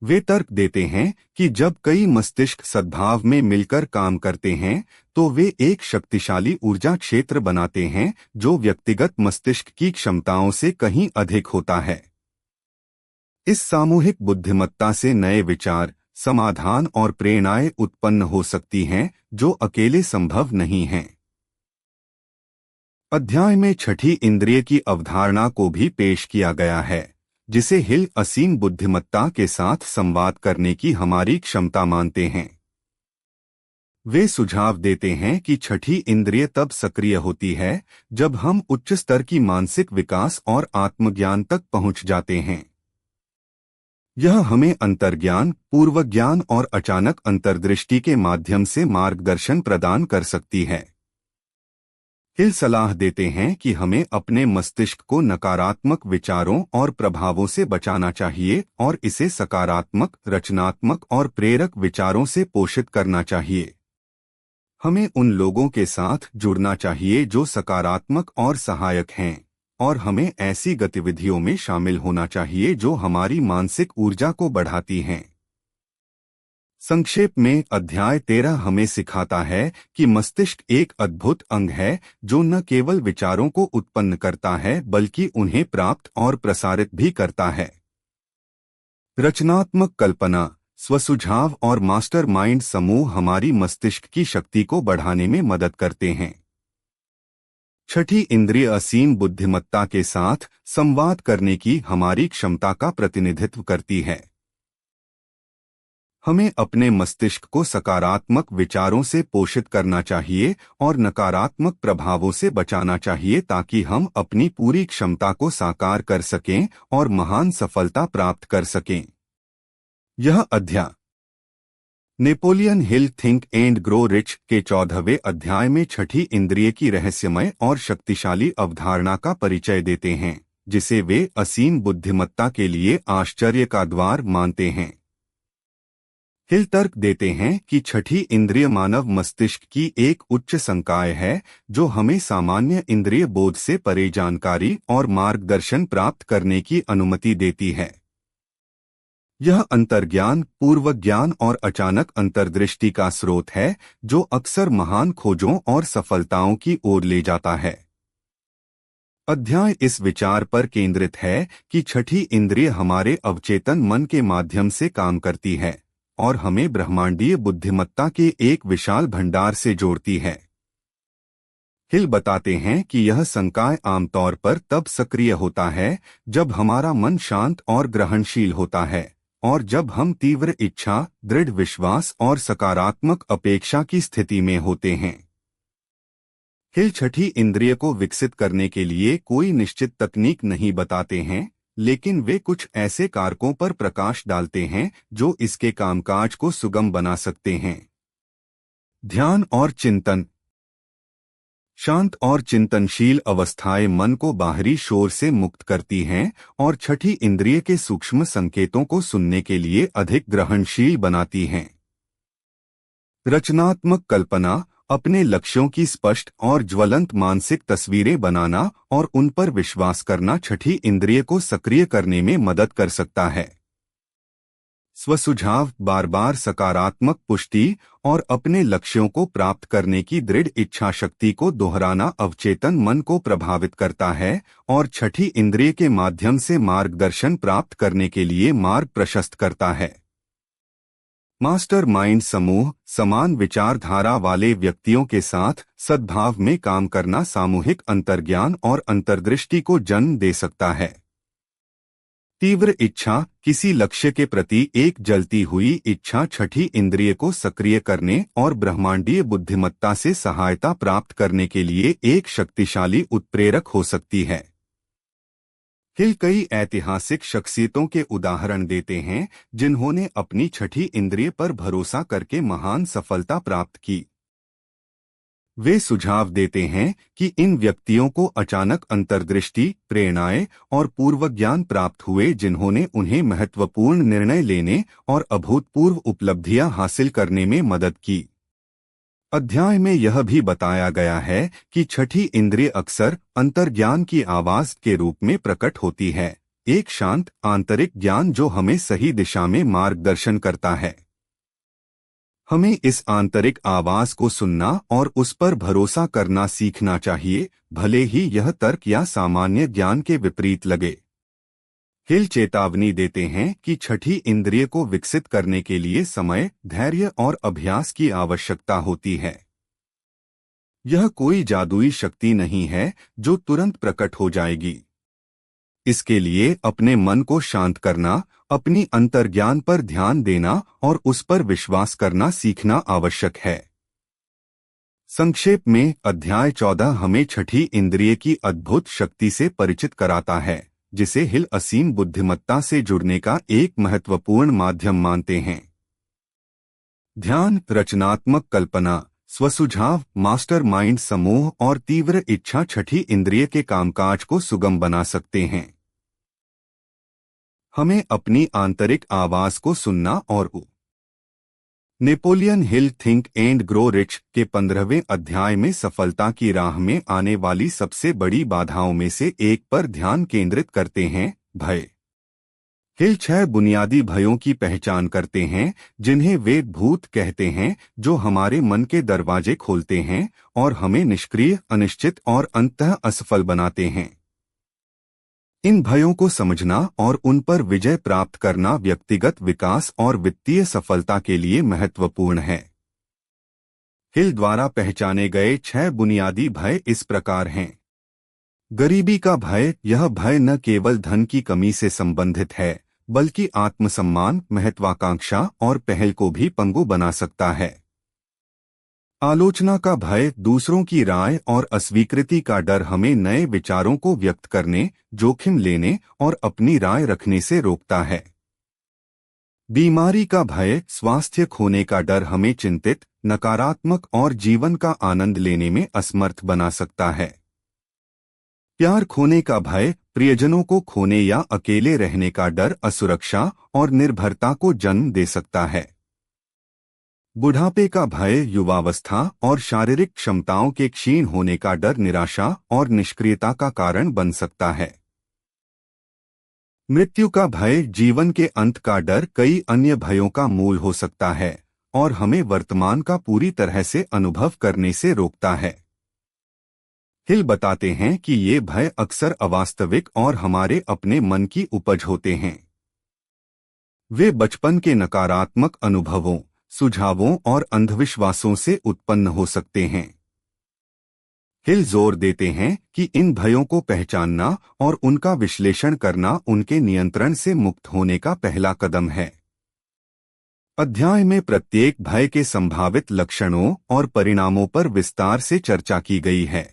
वे तर्क देते हैं कि जब कई मस्तिष्क सद्भाव में मिलकर काम करते हैं तो वे एक शक्तिशाली ऊर्जा क्षेत्र बनाते हैं जो व्यक्तिगत मस्तिष्क की क्षमताओं से कहीं अधिक होता है। इस सामूहिक बुद्धिमत्ता से नए विचार, समाधान और प्रेरणाएं उत्पन्न हो सकती हैं जो अकेले संभव नहीं हैं। अध्याय में छठी इंद्रिय की अवधारणा को भी पेश किया गया है, जिसे हिल असीम बुद्धिमत्ता के साथ संवाद करने की हमारी क्षमता मानते हैं। वे सुझाव देते हैं कि छठी इंद्रिय तब सक्रिय होती है जब हम उच्च स्तर की मानसिक विकास और आत्मज्ञान तक पहुंच जाते हैं। यह हमें अंतर्ज्ञान, पूर्वज्ञान और अचानक अंतर्दृष्टि के माध्यम से मार्गदर्शन प्रदान कर सकती है। हिल सलाह देते हैं कि हमें अपने मस्तिष्क को नकारात्मक विचारों और प्रभावों से बचाना चाहिए और इसे सकारात्मक, रचनात्मक और प्रेरक विचारों से पोषित करना चाहिए। हमें उन लोगों के साथ जुड़ना चाहिए जो सकारात्मक और सहायक हैं, और हमें ऐसी गतिविधियों में शामिल होना चाहिए जो हमारी मानसिक ऊर्जा को बढ़ाती हैं। संक्षेप में अध्याय 13 हमें सिखाता है कि मस्तिष्क एक अद्भुत अंग है जो न केवल विचारों को उत्पन्न करता है बल्कि उन्हें प्राप्त और प्रसारित भी करता है। रचनात्मक कल्पना, स्वसुझाव और मास्टरमाइंड समूह हमारी मस्तिष्क की शक्ति को बढ़ाने में मदद करते हैं। छठी इंद्रिय असीम बुद्धिमत्ता के साथ संवाद करने की हमारी क्षमता का प्रतिनिधित्व करती है। हमें अपने मस्तिष्क को सकारात्मक विचारों से पोषित करना चाहिए और नकारात्मक प्रभावों से बचाना चाहिए ताकि हम अपनी पूरी क्षमता को साकार कर सकें और महान सफलता प्राप्त कर सकें। यह अध्याय Napoleon Hill think and grow rich के 14वें अध्याय में छठी इंद्रिय की रहस्यमय और शक्तिशाली अवधारणा का परिचय देते हैं, जिसे वे असीम बुद्धिमत्ता के लिए आश्चर्य का द्वार मानते हैं। हिल तर्क देते हैं कि छठी इंद्रिय मानव मस्तिष्क की एक उच्च संकाय है जो हमें सामान्य इंद्रिय बोध से परे जानकारी और मार्गदर्शन प्राप्त करने की अनुमति देती है। यह अंतर्ज्ञान, पूर्वज्ञान और अचानक अंतर्दृष्टि का स्रोत है जो अक्सर महान खोजों और सफलताओं की ओर ले जाता है। अध्याय इस विचार पर केंद्रित है कि छठी इंद्रिय हमारे अवचेतन मन के माध्यम से काम करती है और हमें ब्रह्मांडीय बुद्धिमत्ता के एक विशाल भंडार से जोड़ती है। हिल बताते हैं कि यह संकाय आमतौर पर तब सक्रिय होता है जब हमारा मन शांत और ग्रहणशील होता है और जब हम तीव्र इच्छा, दृढ़ विश्वास और सकारात्मक अपेक्षा की स्थिति में होते हैं। हिल छठी इंद्रिय को विकसित करने के लिए कोई निश्चित तकनीक नहीं बताते हैं, लेकिन वे कुछ ऐसे कारकों पर प्रकाश डालते हैं जो इसके कामकाज को सुगम बना सकते हैं। ध्यान और चिंतन। शांत और चिंतनशील अवस्थाएं मन को बाहरी शोर से मुक्त करती हैं और छठी इंद्रिय के सूक्ष्म संकेतों को सुनने के लिए अधिक ग्रहणशील बनाती हैं। रचनात्मक कल्पना, अपने लक्ष्यों की स्पष्ट और ज्वलंत मानसिक तस्वीरें बनाना और उन पर विश्वास करना छठी इंद्रिय को सक्रिय करने में मदद कर सकता है। स्वसुझाव, बार बार सकारात्मक पुष्टि और अपने लक्ष्यों को प्राप्त करने की दृढ़ इच्छा शक्ति को दोहराना अवचेतन मन को प्रभावित करता है और छठी इंद्रिय के माध्यम से मार्गदर्शन प्राप्त करने के लिए मार्ग प्रशस्त करता है। मास्टरमाइंड समूह, समान विचारधारा वाले व्यक्तियों के साथ सद्भाव में काम करना सामूहिक अंतर्ज्ञान और अंतर्दृष्टि को जन्म दे सकता है। तीव्र इच्छा, किसी लक्ष्य के प्रति एक जलती हुई इच्छा छठी इंद्रिय को सक्रिय करने और ब्रह्मांडीय बुद्धिमत्ता से सहायता प्राप्त करने के लिए एक शक्तिशाली उत्प्रेरक हो सकती है। हिल कई ऐतिहासिक शख्सियतों के उदाहरण देते हैं जिन्होंने अपनी छठी इंद्रिय पर भरोसा करके महान सफलता प्राप्त की। वे सुझाव देते हैं कि इन व्यक्तियों को अचानक अंतर्दृष्टि, प्रेरणाएं और पूर्वज्ञान प्राप्त हुए जिन्होंने उन्हें महत्वपूर्ण निर्णय लेने और अभूतपूर्व उपलब्धियां हासिल करने में मदद की। अध्याय में यह भी बताया गया है कि छठी इंद्रिय अक्सर अंतर्ज्ञान की आवाज के रूप में प्रकट होती है, एक शांत आंतरिक ज्ञान जो हमें सही दिशा में मार्गदर्शन करता है। हमें इस आंतरिक आवाज को सुनना और उस पर भरोसा करना सीखना चाहिए, भले ही यह तर्क या सामान्य ज्ञान के विपरीत लगे। हिल चेतावनी देते हैं कि छठी इंद्रिय को विकसित करने के लिए समय, धैर्य और अभ्यास की आवश्यकता होती है। यह कोई जादुई शक्ति नहीं है जो तुरंत प्रकट हो जाएगी। इसके लिए अपने मन को शांत करना, अपनी अंतर्ज्ञान पर ध्यान देना और उस पर विश्वास करना सीखना आवश्यक है। संक्षेप में अध्याय 14 हमें छठी इंद्रिय की अद्भुत शक्ति से परिचित कराता है, जिसे हिल असीम बुद्धिमत्ता से जुड़ने का एक महत्वपूर्ण माध्यम मानते हैं। ध्यान, रचनात्मक कल्पना, स्वसुझाव, मास्टरमाइंड समूह और तीव्र इच्छा छठी इंद्रिय के कामकाज को सुगम बना सकते हैं। हमें अपनी आंतरिक आवाज को सुनना और Napoleon Hill think and grow rich के 15वें अध्याय में सफलता की राह में आने वाली सबसे बड़ी बाधाओं में से एक पर ध्यान केंद्रित करते हैं, भय। हिल 6 बुनियादी भयों की पहचान करते हैं जिन्हें वे भूत कहते हैं, जो हमारे मन के दरवाजे खोलते हैं और हमें निष्क्रिय, अनिश्चित और अंततः असफल बनाते हैं। इन भयों को समझना और उन पर विजय प्राप्त करना व्यक्तिगत विकास और वित्तीय सफलता के लिए महत्वपूर्ण है। हिल द्वारा पहचाने गए 6 बुनियादी भय इस प्रकार हैं। गरीबी का भय, यह भय न केवल धन की कमी से संबंधित है, बल्कि आत्मसम्मान, महत्वाकांक्षा और पहल को भी पंगु बना सकता है। आलोचना का भय, दूसरों की राय और अस्वीकृति का डर हमें नए विचारों को व्यक्त करने, जोखिम लेने और अपनी राय रखने से रोकता है। बीमारी का भय, स्वास्थ्य खोने का डर हमें चिंतित, नकारात्मक और जीवन का आनंद लेने में असमर्थ बना सकता है। प्यार खोने का भय, प्रियजनों को खोने या अकेले रहने का डर असुरक्षा और निर्भरता को जन्म दे सकता है। बुढ़ापे का भय, युवावस्था और शारीरिक क्षमताओं के क्षीण होने का डर निराशा और निष्क्रियता का कारण बन सकता है। मृत्यु का भय, जीवन के अंत का डर कई अन्य भयों का मूल हो सकता है और हमें वर्तमान का पूरी तरह से अनुभव करने से रोकता है। हिल बताते हैं कि ये भय अक्सर अवास्तविक और हमारे अपने मन की उपज होते हैं। वे बचपन के नकारात्मक अनुभवों, सुझावों और अंधविश्वासों से उत्पन्न हो सकते हैं। हिल जोर देते हैं कि इन भयों को पहचानना और उनका विश्लेषण करना उनके नियंत्रण से मुक्त होने का पहला कदम है। अध्याय में प्रत्येक भय के संभावित लक्षणों और परिणामों पर विस्तार से चर्चा की गई है।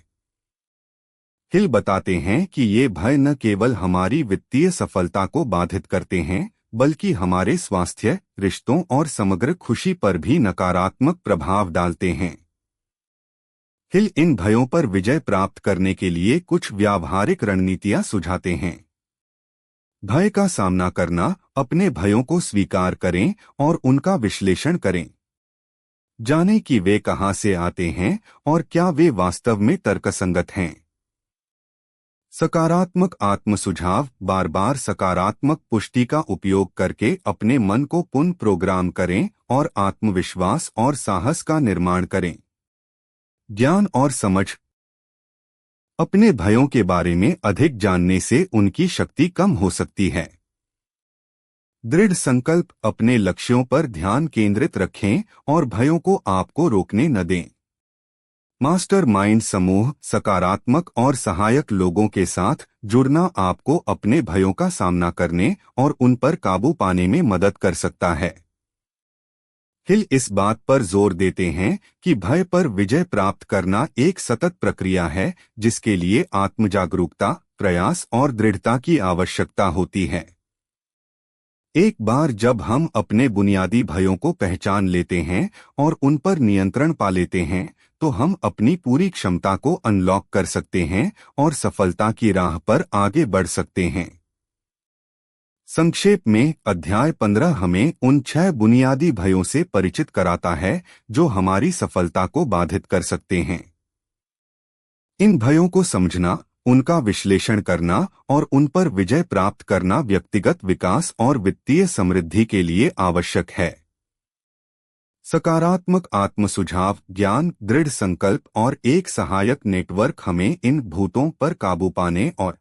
हिल बताते हैं कि ये भय न केवल हमारी वित्तीय सफलता को बाधित करते हैं, बल्कि हमारे स्वास्थ्य, रिश्तों और समग्र खुशी पर भी नकारात्मक प्रभाव डालते हैं। हिल इन भयों पर विजय प्राप्त करने के लिए कुछ व्यावहारिक रणनीतियां सुझाते हैं। भय का सामना करना, अपने भयों को स्वीकार करें और उनका विश्लेषण करें। जानें कि वे कहां से आते हैं और क्या वे वास्तव में तर्कसंगत हैं। सकारात्मक आत्म सुझाव, बार बार सकारात्मक पुष्टि का उपयोग करके अपने मन को पुनः प्रोग्राम करें और आत्मविश्वास और साहस का निर्माण करें। ज्ञान और समझ, अपने भयों के बारे में अधिक जानने से उनकी शक्ति कम हो सकती है। दृढ़ संकल्प, अपने लक्ष्यों पर ध्यान केंद्रित रखें और भयों को आपको रोकने न दें। मास्टरमाइंड समूह, सकारात्मक और सहायक लोगों के साथ जुड़ना आपको अपने भयों का सामना करने और उन पर काबू पाने में मदद कर सकता है। हिल इस बात पर जोर देते हैं कि भय पर विजय प्राप्त करना एक सतत प्रक्रिया है, जिसके लिए आत्मजागरूकता, प्रयास और दृढ़ता की आवश्यकता होती है। एक बार जब हम अपने बुनियादी भयों को पहचान लेते हैं और उन पर नियंत्रण पा लेते हैं, तो हम अपनी पूरी क्षमता को अनलॉक कर सकते हैं और सफलता की राह पर आगे बढ़ सकते हैं। संक्षेप में अध्याय 15 हमें उन 6 बुनियादी भयों से परिचित कराता है जो हमारी सफलता को बाधित कर सकते हैं। इन भयों को समझना, उनका विश्लेषण करना और उन पर विजय प्राप्त करना व्यक्तिगत विकास और वित्तीय समृद्धि के लिए आवश्यक है। सकारात्मक आत्मसुझाव, ज्ञान, दृढ़ संकल्प और एक सहायक नेटवर्क हमें इन भूतों पर काबू पाने और